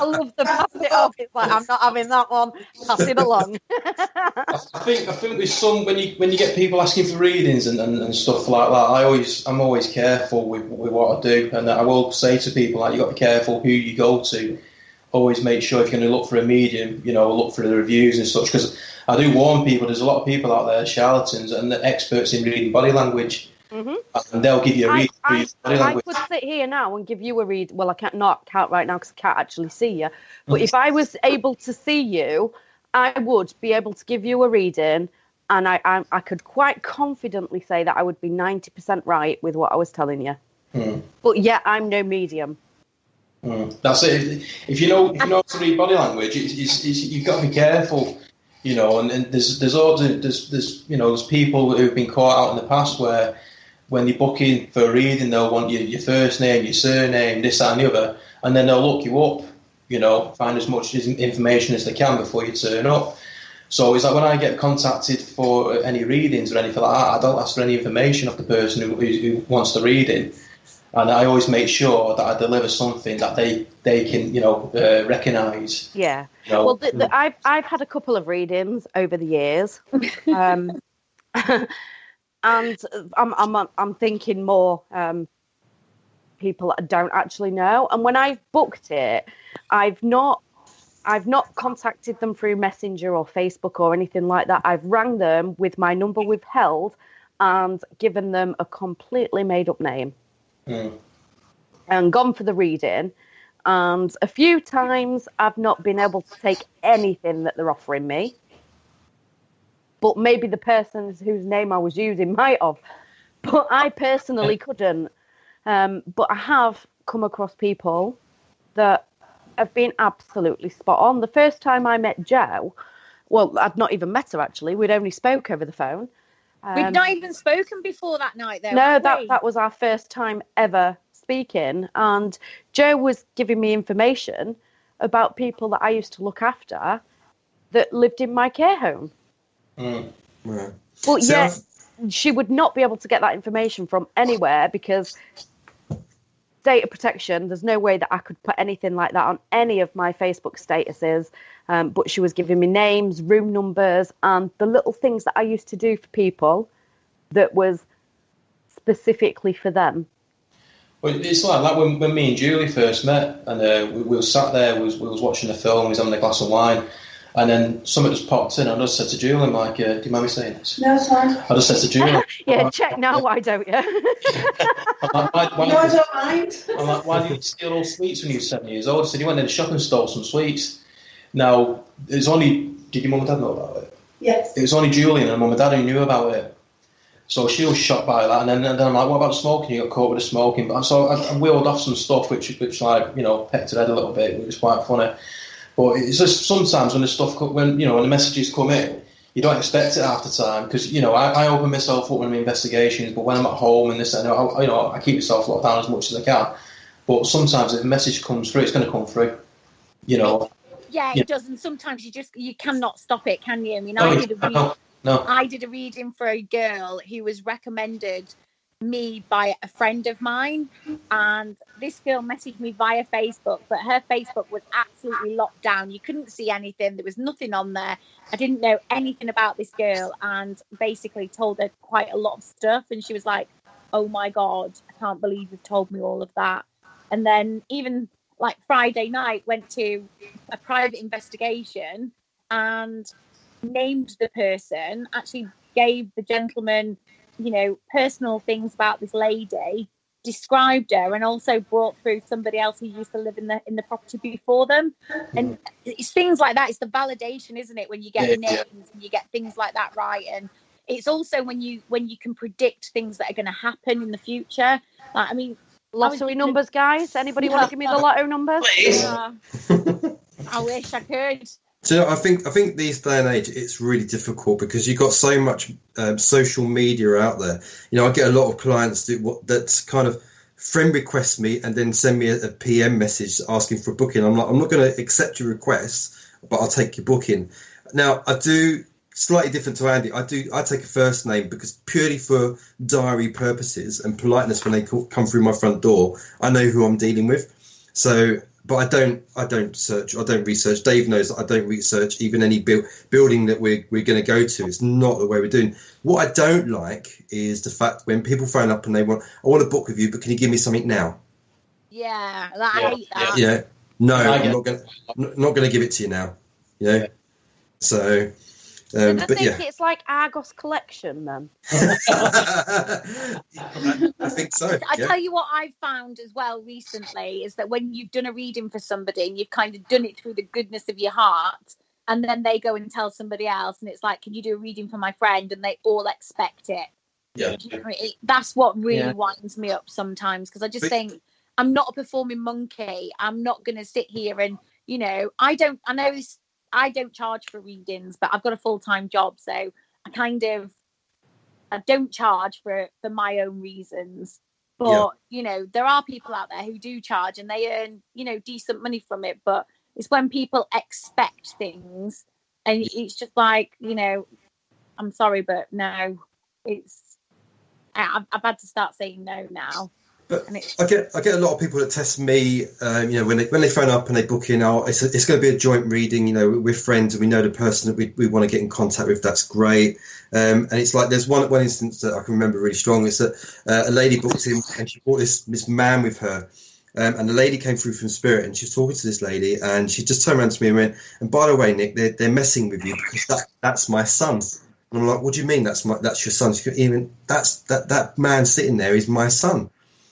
love the pass it off. It's like, I'm not having that one. Pass it along. I think with some when you get people asking for readings and stuff like that, I'm always careful with what I do, and I will say to people, like, you got to be careful who you go to. Always make sure if you're going to look for a medium, look for the reviews and such, because I do warn people. There's a lot of people out there, charlatans, and they're experts in reading body language. Mm-hmm. And they'll give you a read. I could sit here now and give you a read. Well, I can't right now because I can't actually see you. But if I was able to see you, I would be able to give you a reading, and I could quite confidently say that I would be 90% right with what I was telling you. But yeah, I'm no medium. That's it. If you know how to read body language, you've got to be careful. And there's people who've been caught out in the past where, when they book in for a reading, they'll want your first name, your surname, this, that, and the other, and then they'll look you up, find as much information as they can before you turn up. So it's like when I get contacted for any readings or anything like that, I don't ask for any information of the person who wants the reading, and I always make sure that I deliver something that they can recognise. Yeah. Well, I've had a couple of readings over the years. And I'm thinking more people that I don't actually know. And when I've booked it, I've not contacted them through Messenger or Facebook or anything like that. I've rang them with my number withheld and given them a completely made up name and gone for the reading. And a few times I've not been able to take anything that they're offering me. But maybe the person whose name I was using might have. But I personally couldn't. But I have come across people that have been absolutely spot on. The first time I met Jo, well, I'd not even met her, actually. We'd only spoke over the phone. We'd not even spoken before that night, though. No, that was our first time ever speaking. And Jo was giving me information about people that I used to look after that lived in my care home. Right. But yet, she would not be able to get that information from anywhere because data protection, there's no way that I could put anything like that on any of my Facebook statuses. But she was giving me names, room numbers, and the little things that I used to do for people that was specifically for them. Well, it's like that when me and Julie first met, and we were sat there, we was watching a film, we was having a glass of wine. And then something just popped in. I just said to Julie, I'm like, do you mind me saying this? No, it's fine. I just said to Julie... check now, why don't you? I'm like, I don't mind. I'm like, why did you steal all sweets when you were 7 years old? I said, you went in the shop and stole some sweets. Now, it's only... Did your mum and dad know about it? Yes. It was only Julie and her mum and dad who knew about it. So she was shocked by that. And then I'm like, what about smoking? You got caught with the smoking. But so I wheeled off some stuff which like, pecked her head a little bit, which was quite funny. But it's just sometimes when the stuff, when the messages come in, you don't expect it half the time because I open myself up when I'm in investigations, but when I'm at home and this, I keep myself locked down as much as I can. But sometimes if a message comes through, it's going to come through. Yeah, it does, and sometimes you cannot stop it, can you? I mean, I did a reading for a girl who was recommended me by a friend of mine, and this girl messaged me via Facebook, but her Facebook was absolutely locked down. You couldn't see anything. There was nothing on there. I didn't know anything about this girl, and basically told her quite a lot of stuff, and she was like, oh my God, I can't believe you've told me all of that. And then even like Friday night went to a private investigation and named the person, actually gave the gentleman personal things about this lady, described her, and also brought through somebody else who used to live in the property before them. And it's things like that. It's the validation, isn't it, when you get names and you get things like that right. And it's also when you can predict things that are going to happen in the future. Like, I mean, lottery numbers, guys. Anybody want to give me the lotto numbers? Please. I wish I could. So I think these day and age it's really difficult because you've got so much social media out there. I get a lot of clients that kind of friend request me and then send me a PM message asking for a booking. I'm like, I'm not going to accept your request, but I'll take your booking. Now I do slightly different to Andy. I take a first name because purely for diary purposes and politeness when they come through my front door, I know who I'm dealing with. So, but I don't research. Dave knows that I don't research even any building that we're going to go to. It's not the way we're doing. What I don't like is the fact when people phone up and I want a book with you, but can you give me something now? Yeah, I hate that. Yeah, no, I'm not going to give it to you now. You know, so. I think it's like Argos Collection then. I think so. I tell you what I've found as well recently is that when you've done a reading for somebody and you've kind of done it through the goodness of your heart, and then they go and tell somebody else, and it's like, can you do a reading for my friend? And they all expect it. Yeah. That's what really winds me up sometimes, because I just think I'm not a performing monkey. I'm not going to sit here and, you know, I don't charge for readings, but I've got a full-time job, so I don't charge for my own reasons. But you know, there are people out there who do charge and they earn, you know, decent money from it. But it's when people expect things, and it's just like, you know, I'm sorry, but no, I've had to start saying no now. But I get a lot of people that test me, you know, when they phone up and they book in, it's going to be a joint reading, you know, we're friends and we know the person that we want to get in contact with. That's great. And it's like there's one instance that I can remember really strong is that a lady booked in and she brought this man with her. And the lady came through from Spirit and she was talking to this lady and she just turned around to me and went, and by the way, Nick, they're messing with you because that's my son. And I'm like, what do you mean that's your son? She goes, even that man sitting there is my son.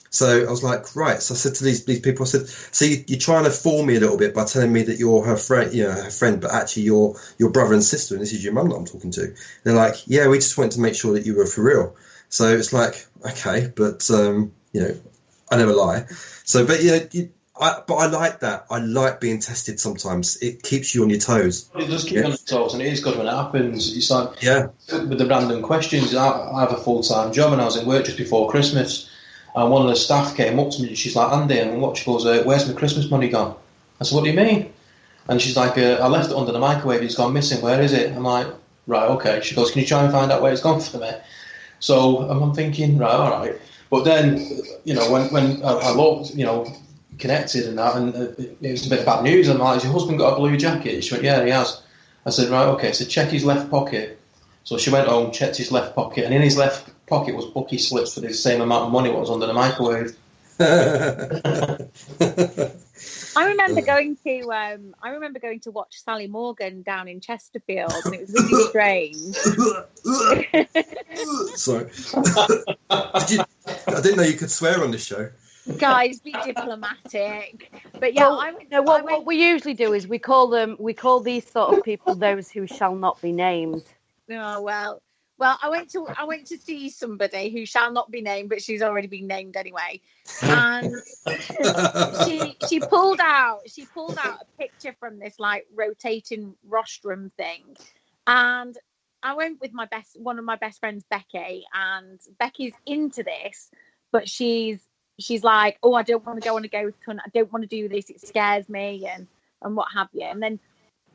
So I was like, right. So I said to these people, I said, so you're trying to fool me a little bit by telling me that you're her friend, but actually you're your brother and sister, and this is your mum that I'm talking to. They're like, yeah, we just wanted to make sure that you were for real. So it's like, okay, but you know, I never lie. So, but but I like that. I like being tested sometimes. It keeps you on your toes. It does keep you on your toes, and it is good when it happens. It's like, with the random questions. I have a full-time job, and I was at work just before Christmas. And one of the staff came up to me. She's like, Andy, and what? She goes, where's my Christmas money gone? I said, what do you mean? And she's like, I left it under the microwave. It's gone missing. Where is it? I'm like, right, okay. She goes, can you try and find out where it's gone for me? So I'm thinking, right, all right. But then, you know, when I looked, you know, connected and that, and it was a bit of bad news. I'm like, has your husband got a blue jacket? She went, yeah, he has. I said, right, okay. So check his left pocket. So she went home, checked his left pocket, and in his left pocket was bookie slips for the same amount of money what was under the microwave. I remember going to watch Sally Morgan down in Chesterfield, and it was really strange. Sorry. I didn't know you could swear on this show. Guys, be diplomatic. But yeah, what we usually do is we call these sort of people those who shall not be named. Oh well, I went to see somebody who shall not be named, but she's already been named anyway. And she pulled out a picture from this like rotating rostrum thing, and I went with one of my best friends, Becky, and Becky's into this, but she's like, oh, I don't want to go on a ghost hunt. I don't want to do this. It scares me and what have you. And then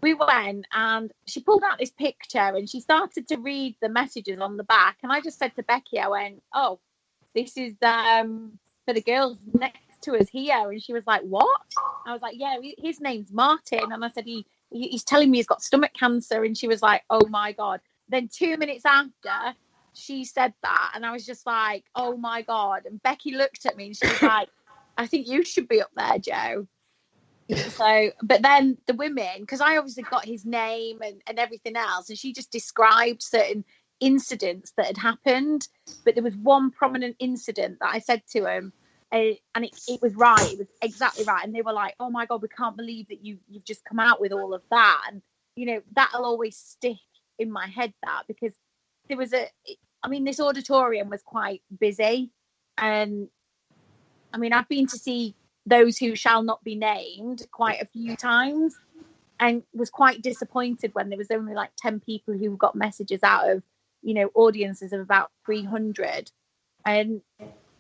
we went and she pulled out this picture and she started to read the messages on the back. And I just said to Becky, I went, oh, this is for the girls next to us here. And she was like, what? I was like, yeah, his name's Martin. And I said, he's telling me he's got stomach cancer. And she was like, oh my God. Then 2 minutes after she said that, and I was just like, oh my God. And Becky looked at me and she was like, I think you should be up there, Joe. So, but then the women, because I obviously got his name and everything else, and she just described certain incidents that had happened. But there was one prominent incident that I said to him, and it was right. It was exactly right. And they were like, oh my God, we can't believe that you've just come out with all of that. And, you know, that'll always stick in my head, that, because there was this auditorium was quite busy. And I mean, I've been to see those who shall not be named quite a few times, and was quite disappointed when there was only like 10 people who got messages out of, you know, audiences of about 300. And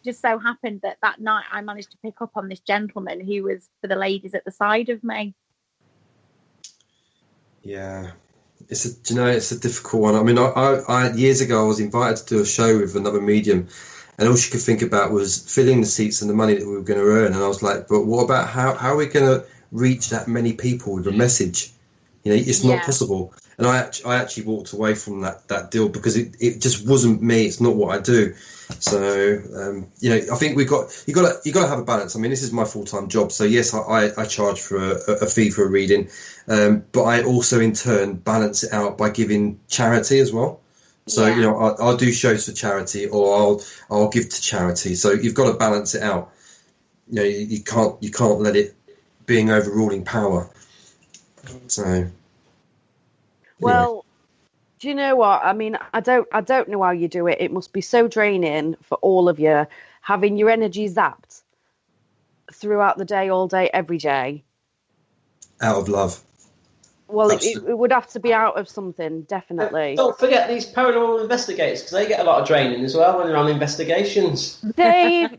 just so happened that night I managed to pick up on this gentleman who was for the ladies at the side of me. Yeah. It's a difficult one. I mean, I years ago I was invited to do a show with another medium, and all she could think about was filling the seats and the money that we were going to earn. And I was like, but what about how are we going to reach that many people with a message? It's not possible. And I actually walked away from that deal because it just wasn't me. It's not what I do. So I think you got to have a balance. I mean, this is my full-time job, so yes, I charge for a fee for a reading, but I also in turn balance it out by giving charity as well. So I'll do shows for charity, or I'll give to charity. So you've got to balance it out. You can't let it being overruling power. So well. Do you know what? I mean, I don't know how you do it. It must be so draining for all of you, having your energy zapped throughout the day, all day, every day. Out of love. Well, it would have to be out of something, definitely. Don't forget these paranormal investigators, because they get a lot of draining as well when they're on investigations. Dave,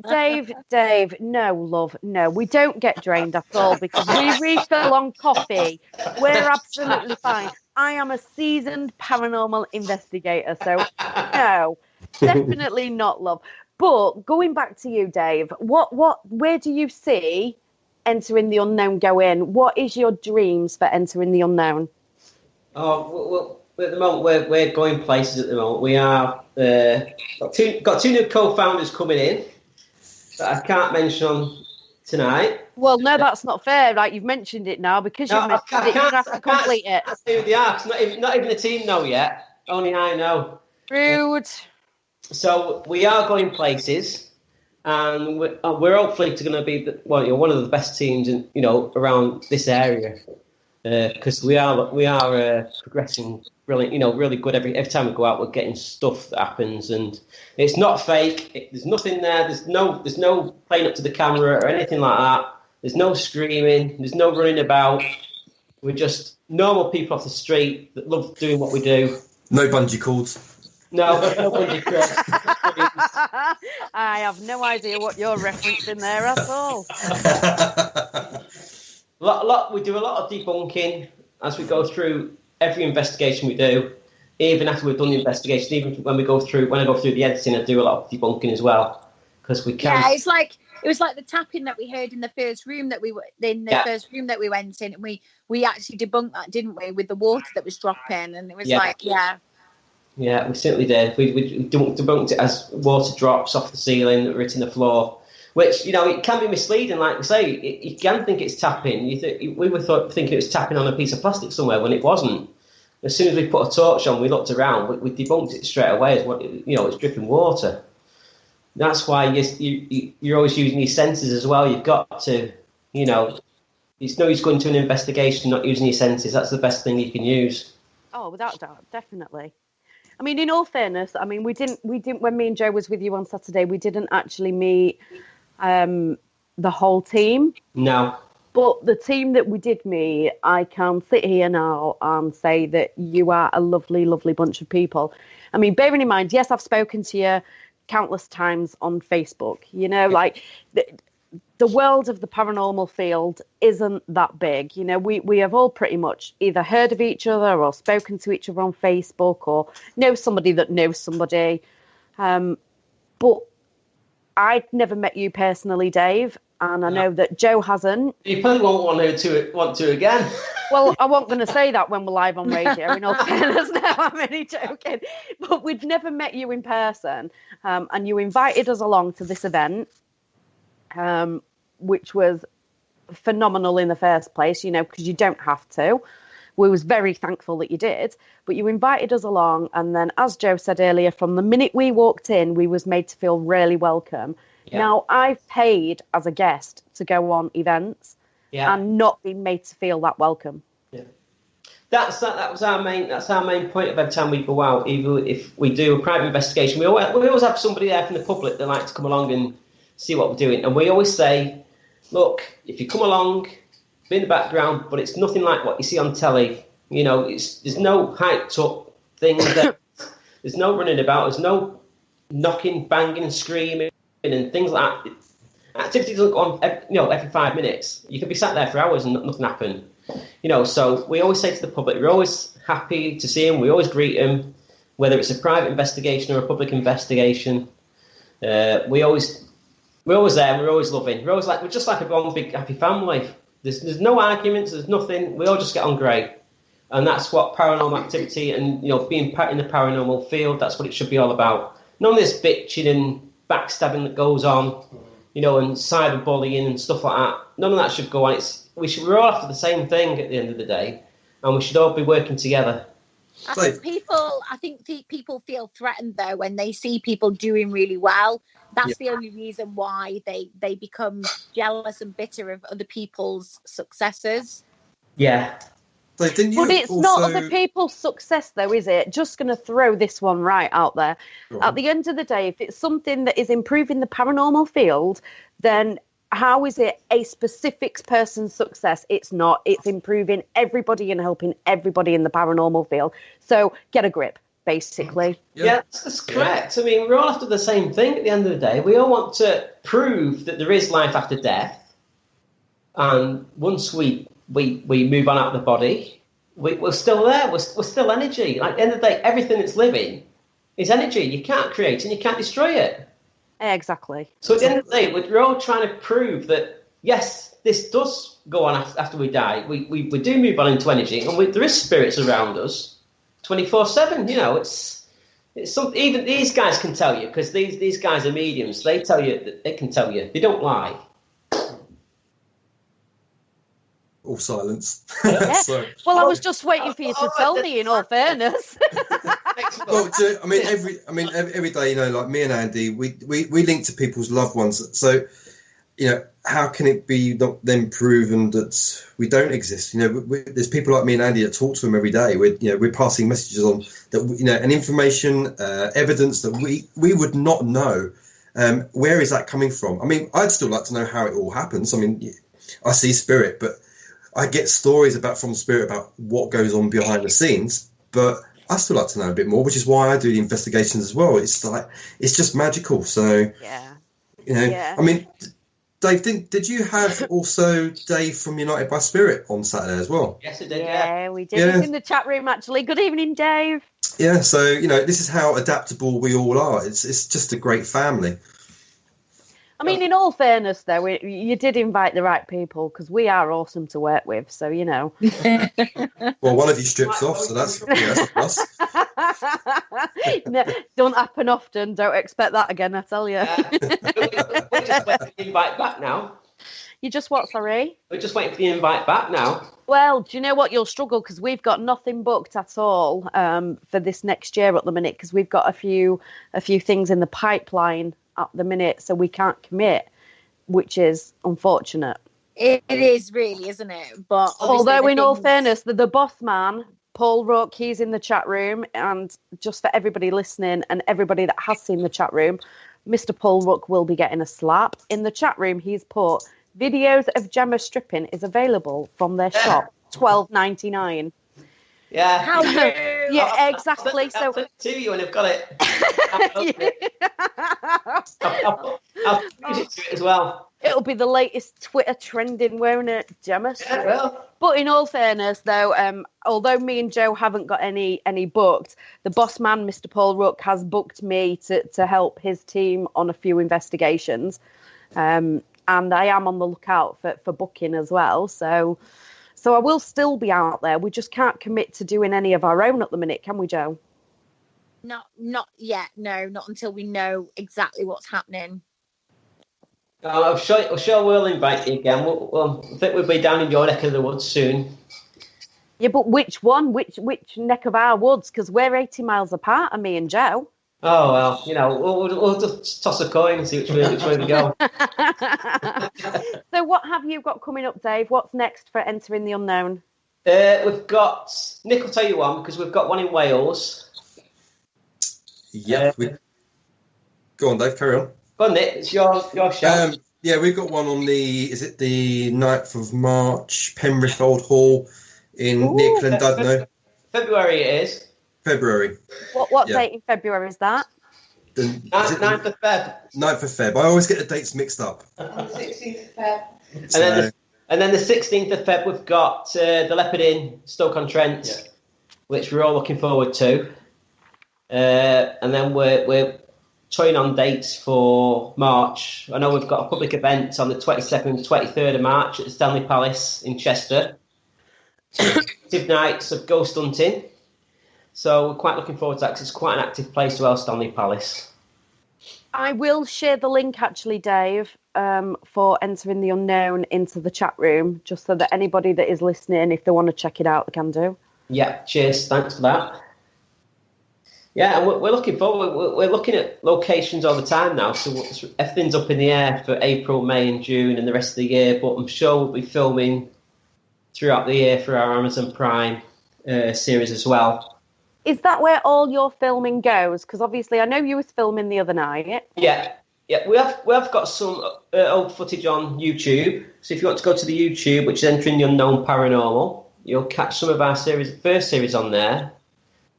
no, love, no. We don't get drained at all because we refill on coffee. We're absolutely fine. I am a seasoned paranormal investigator, so no, definitely not, love. But going back to you, Dave, where do you see entering the unknown going? What is your dreams for entering the unknown? Oh, well, at the moment we're going places. At the moment, we are got two new co-founders coming in that I can't mention tonight. Well, no, that's not fair. Right, you've mentioned it now because you've mentioned it. You have to complete it. I see who they are. Not even the team know yet. Only I know. Rude. So we are going places, and we're hopefully going to be one of the best teams in around this area, because we are progressing brilliant. Really good. Every time we go out, we're getting stuff that happens, and it's not fake. There's nothing there. There's no playing up to the camera or anything like that. There's no screaming. There's no running about. We're just normal people off the street that love doing what we do. No bungee cords. No bungee cords. I have no idea what you're referencing there at all. We do a lot of debunking as we go through every investigation we do. Even after we've done the investigation, even when I go through the editing, I do a lot of debunking as well, because we can. Yeah, it was like the tapping that we heard in the first room that we first room that we went in, and we actually debunked that, didn't we, with the water that was dropping, and it was Yeah, we certainly did. We debunked it as water drops off the ceiling that were hitting the floor, which it can be misleading. Like we say, you can think it's tapping. We were thinking it was tapping on a piece of plastic somewhere when it wasn't. As soon as we put a torch on, we looked around. We debunked it straight away as it's dripping water. That's why you're always using your senses as well. You've got to, it's no use going to an investigation not using your senses. That's the best thing you can use. Oh, without doubt, definitely. I mean, in all fairness, I mean, we didn't. When me and Jo was with you on Saturday, we didn't actually meet the whole team. No. But the team that we did meet, I can sit here now and say that you are a lovely, lovely bunch of people. I mean, bearing in mind, yes, I've spoken to you countless times on Facebook. Like the world of the paranormal field isn't that big. We have all pretty much either heard of each other or spoken to each other on Facebook or know somebody that knows somebody. But I'd never met you personally, Dave, and I know that Jo hasn't. You probably won't want to again. Well, I wasn't going to say that when we're live on radio, in all fairness. No, I'm only joking. But we'd never met you in person, and you invited us along to this event, which was phenomenal in the first place, because you don't have to. We was very thankful that you did, but you invited us along, and then, as Jo said earlier, from the minute we walked in, we was made to feel really welcome. Yeah. Now, I've paid as a guest to go on events and not been made to feel that welcome. Yeah, that was our main point of every time we go out. Even if we do a private investigation, we always have somebody there from the public that like to come along and see what we're doing, and we always say, look, if you come along, be in the background, but it's nothing like what you see on telly. There's no hyped up things. There's no running about. There's no knocking, banging, and screaming and things like that. Activity doesn't go on, every 5 minutes. You can be sat there for hours and nothing happen. So we always say to the public, we're always happy to see them. We always greet them, whether it's a private investigation or a public investigation. We're always there. We're always loving. We're just like a one big happy family. There's no arguments. There's nothing. We all just get on great, and that's what paranormal activity and being in the paranormal field. That's what it should be all about. None of this bitching and backstabbing that goes on, and cyberbullying and stuff like that. None of that should go on. We're all after the same thing at the end of the day, and we should all be working together. I think people feel threatened though when they see people doing really well. That's the only reason why they become jealous and bitter of other people's successes. Yeah. But it's not other people's success, though, is it? Just going to throw this one right out there. At the end of the day, if it's something that is improving the paranormal field, then how is it a specific person's success? It's not. It's improving everybody and helping everybody in the paranormal field. So get a grip, basically. Yeah, that's correct. I mean, we're all after the same thing at the end of the day. We all want to prove that there is life after death. And once we move on out of the body, we're still there. We're still energy. Like, at the end of the day, everything that's living is energy. You can't create and you can't destroy it. Exactly. So at the end of the day, we're all trying to prove that, yes, this does go on after we die. We do move on into energy, and there is spirits around us 24/7. It's something even these guys can tell you, because these guys are mediums. They tell you that they can tell you. They don't lie. All silence. Yeah. Well, I was just waiting for you to tell me. In all fairness. Well, every day, like me and Andy, we link to people's loved ones. So, how can it be not then proven that we don't exist? There's people like me and Andy that talk to them every day. We're passing messages on that, and information, evidence that we would not know. Where is that coming from? I mean, I'd still like to know how it all happens. I mean, I see spirit, but I get stories from spirit about what goes on behind the scenes, but I still like to know a bit more, which is why I do the investigations as well. It's just magical. So, I mean, Dave, did you have also Dave from United by Spirit on Saturday as well? Yes, I did. Yeah, we did. He's in the chat room, actually. Good evening, Dave. Yeah, so, this is how adaptable we all are. It's just a great family. I mean, in all fairness, though, you did invite the right people, because we are awesome to work with. So, Well, one of you strips off, so that's a plus. No, don't happen often. Don't expect that again, I tell you. We're just waiting for the invite back now. You just what, sorry? We're just waiting for the invite back now. Well, do you know what? You'll struggle, because we've got nothing booked at all for this next year at the minute, because we've got a few things in the pipeline at the minute, so we can't commit, which is unfortunate. It is really, isn't it? But although in all fairness, the boss man, Paul Rook, he's in the chat room, and just for everybody listening and everybody that has seen the chat room, Mr. Paul Rook will be getting a slap. In the chat room, he's put videos of Gemma stripping is available from their shop, $12.99. Yeah. How rude. Yeah, exactly. I'll put it to you and I've got it. I'll use it to it as well. It'll be the latest Twitter trending, won't it, Gemma? Yeah, well. But in all fairness, though, although me and Joe haven't got any booked, the boss man, Mr. Paul Rook, has booked me to help his team on a few investigations. And I am on the lookout for booking as well. So I will still be out there. We just can't commit to doing any of our own at the minute, can we, Joe? Not yet. No, not until we know exactly what's happening. I'm sure we'll invite you again. I think we'll be down in your neck of the woods soon. Yeah, but which one? Which neck of our woods? Because we're 80 miles apart, me and Joe. Oh, well, we'll just toss a coin and see which way we go. So what have you got coming up, Dave? What's next for Entering the Unknown? We've got... Nick will tell you one, because we've got one in Wales. Yeah. Go on, Dave, carry on. Go on, Nick, it's your show. Yeah, we've got one on the 9th of March, Penrith Old Hall near Llandudno. February it is. February. What date in February is that? 9th of Feb. 9th of Feb. I always get the dates mixed up. On the 16th of Feb. And then the 16th of Feb, we've got the Leopard Inn, Stoke-on-Trent, which we're all looking forward to. And then we're toying on dates for March. I know we've got a public event on the 22nd and 23rd of March at the Stanley Palace in Chester. 2 nights of ghost hunting. So we're quite looking forward to that because it's quite an active place as well, Stanley Palace. I will share the link, actually, Dave, for Entering the Unknown into the chat room, just so that anybody that is listening, if they want to check it out, they can do. Yeah, cheers. Thanks for that. Yeah, and we're looking forward. We're looking at locations all the time now, so everything's up in the air for April, May and June and the rest of the year, but I'm sure we'll be filming throughout the year for our Amazon Prime series as well. Is that where all your filming goes? Because obviously I know you was filming the other night. Yeah. We have got some old footage on YouTube. So if you want to go to the YouTube, which is Entering the Unknown Paranormal, you'll catch some of our first series on there,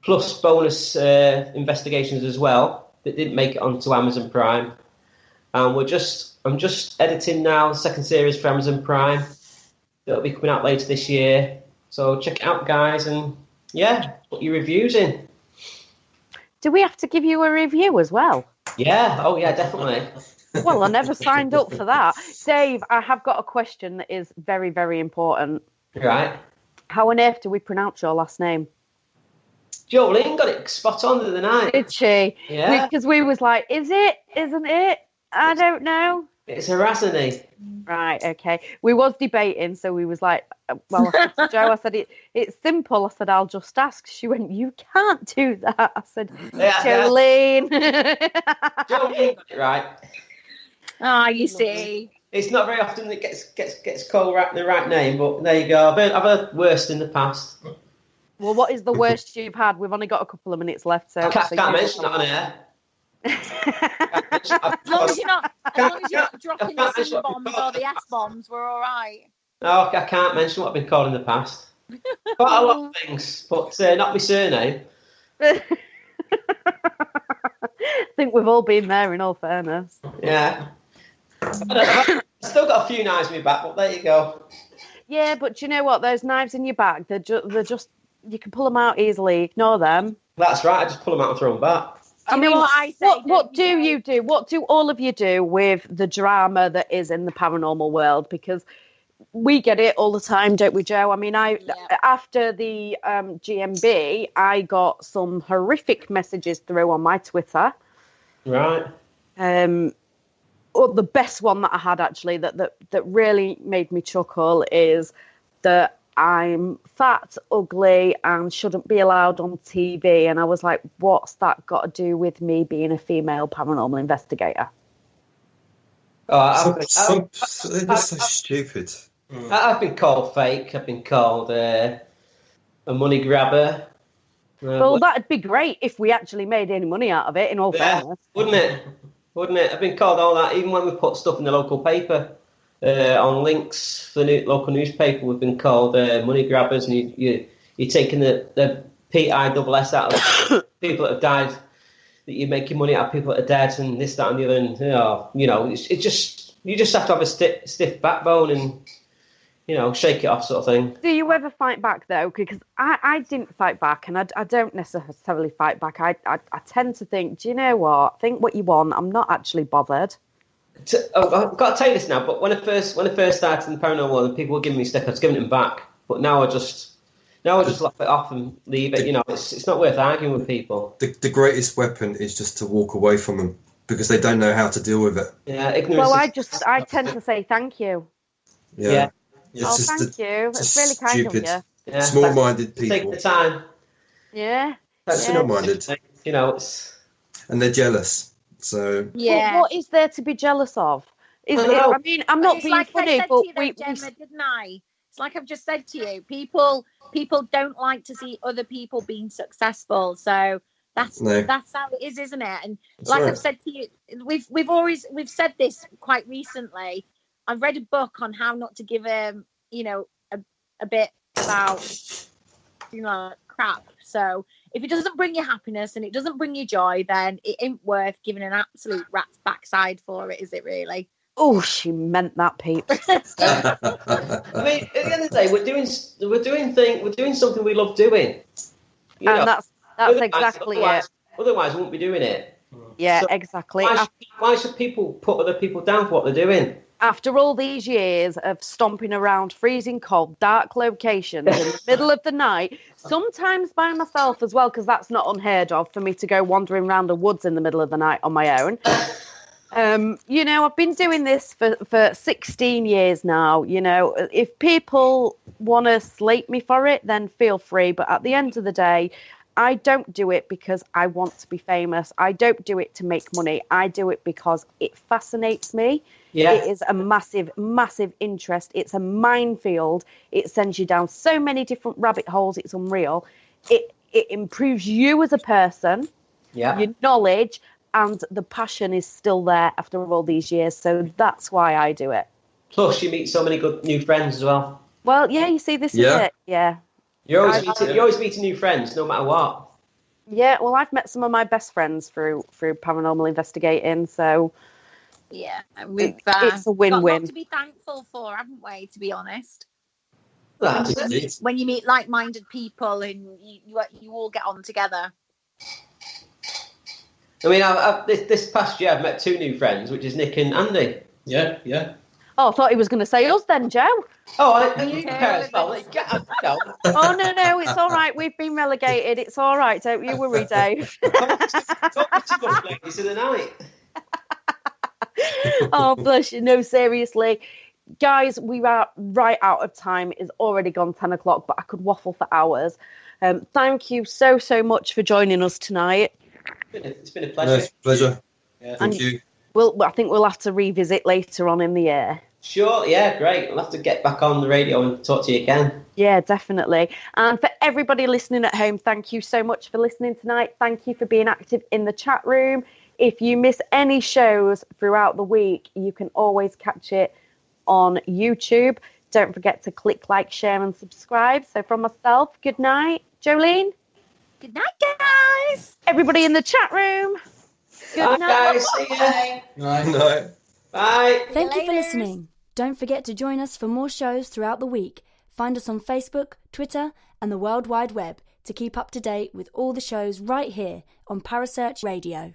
plus bonus investigations as well that didn't make it onto Amazon Prime. And I'm just editing now the second series for Amazon Prime. That'll be coming out later this year. So check it out, guys, and put your reviews in. Do we have to give you a review as well? Yeah. Oh, yeah, definitely. Well, I never signed up for that. Dave, I have got a question that is very, very important. Right. How on earth do we pronounce your last name? Jolene got it spot on the other night. Did she? Yeah. Because we was like, is it? Isn't it? I don't know. It's Harasini. Right, okay. We was debating, so we was like, well, I said to Jo, I said, it's simple. I said, I'll just ask. She went, you can't do that. I said, Jolene. Jolene got it right. Ah, you see. It's not very often that gets called the right name, but there you go. I've heard worse in the past. Well, what is the worst you've had? We've only got a couple of minutes left, so... I can't mention that on air. As long as you're not dropping the C-bombs or the S-bombs, we're all right. No, I can't mention what I've been called in the past. Quite a lot of things, but not my surname. I think we've all been there, in all fairness. Yeah. I've still got a few knives in my back, but there you go. Yeah, but do you know what? Those knives in your back, they're just you can pull them out easily. Ignore them. That's right. I just pull them out and throw them back. I mean, what I say, what do you do? What do all of you do with the drama that is in the paranormal world? Because we get it all the time, don't we, Jo? I mean, after the GMB, I got some horrific messages through on my Twitter. Right. Or the best one that I had, actually, that really made me chuckle is that I'm fat, ugly, and shouldn't be allowed on TV. And I was like, what's that got to do with me being a female paranormal investigator? Oh, That's so stupid. I've been called fake. I've been called a money grabber. Well, that'd be great if we actually made any money out of it, in all fairness. Wouldn't it? I've been called all that, even when we put stuff in the local paper. On links for the local newspaper, we've been called money grabbers, and you're taking the PISS out of people that have died, that you're making money out of people that are dead, and this, that, and the other. And you just have to have a stiff backbone and shake it off, sort of thing. Do you ever fight back though? Because I didn't fight back, and I don't necessarily fight back. I tend to think, do you know what? Think what you want. I'm not actually bothered. I've got to tell you this now, but when I first started in the paranormal world, people were giving me stick, I was giving them back. But now I just laugh it off and leave it. It's not worth arguing with people. The greatest weapon is just to walk away from them because they don't know how to deal with it. Yeah, ignorance. Well, I tend to say thank you. Yeah. Thank you. It's really kind stupid, of you. Yeah, small-minded people. Take the time. Yeah. Small-minded. It's... And they're jealous. So yeah, what is there to be jealous of? I mean, I'm not being funny, but Gemma, didn't I? It's like I've just said to you. People don't like to see other people being successful. So that's how it is, isn't it? And like I've said to you, we've said this quite recently. I've read a book on how not to give a bit about like crap. So if it doesn't bring you happiness and it doesn't bring you joy, then it ain't worth giving an absolute rat's backside for it, is it really? Oh, she meant that, peeps. I mean, at the end of the day, we're doing something we love doing. You know, And that's exactly it. Otherwise, we won't be doing it. Yeah, So exactly. Why should people put other people down for what they're doing? After all these years of stomping around freezing cold, dark locations in the middle of the night, sometimes by myself as well, because that's not unheard of for me to go wandering around the woods in the middle of the night on my own. You know, I've been doing this for 16 years now. You know, if people want to slate me for it, then feel free. But at the end of the day, I don't do it because I want to be famous. I don't do it to make money. I do it because it fascinates me. Yeah. It is a massive, massive interest. It's a minefield. It sends you down so many different rabbit holes. It's unreal. It improves you as a person, your knowledge, and the passion is still there after all these years. So that's why I do it. Plus, you meet so many good new friends as well. Well, yeah, you see, this is it. Yeah. You're always meeting new friends, no matter what. Yeah, well, I've met some of my best friends through paranormal investigating, so yeah, it's a win-win. Got a lot to be thankful for, haven't we? To be honest, That's when you meet like-minded people and you all get on together. I mean, this past year I've met 2 new friends, which is Nick and Andy. Yeah. Oh, I thought he was going to say us then, Joe. Oh, and you care as well. Oh, no, it's all right. We've been relegated. It's all right. Don't you worry, Dave. Talk to us ladies of the night. Oh, bless you. No, seriously. Guys, we are right out of time. It's already gone 10 o'clock, but I could waffle for hours. Thank you so much for joining us tonight. It's been a pleasure. Nice pleasure. Yeah, thank you. I think we'll have to revisit later on in the year. Sure, yeah, great. We'll have to get back on the radio and talk to you again. Yeah, definitely. And for everybody listening at home, thank you so much for listening tonight. Thank you for being active in the chat room. If you miss any shows throughout the week, you can always catch it on YouTube. Don't forget to click like, share and subscribe. So from myself, good night. Jolene? Good night, guys. Everybody in the chat room. Good night. Guys. See you. Night. Bye. Thank you for listening. Don't forget to join us for more shows throughout the week. Find us on Facebook, Twitter, and the World Wide Web to keep up to date with all the shows right here on Parasearch Radio.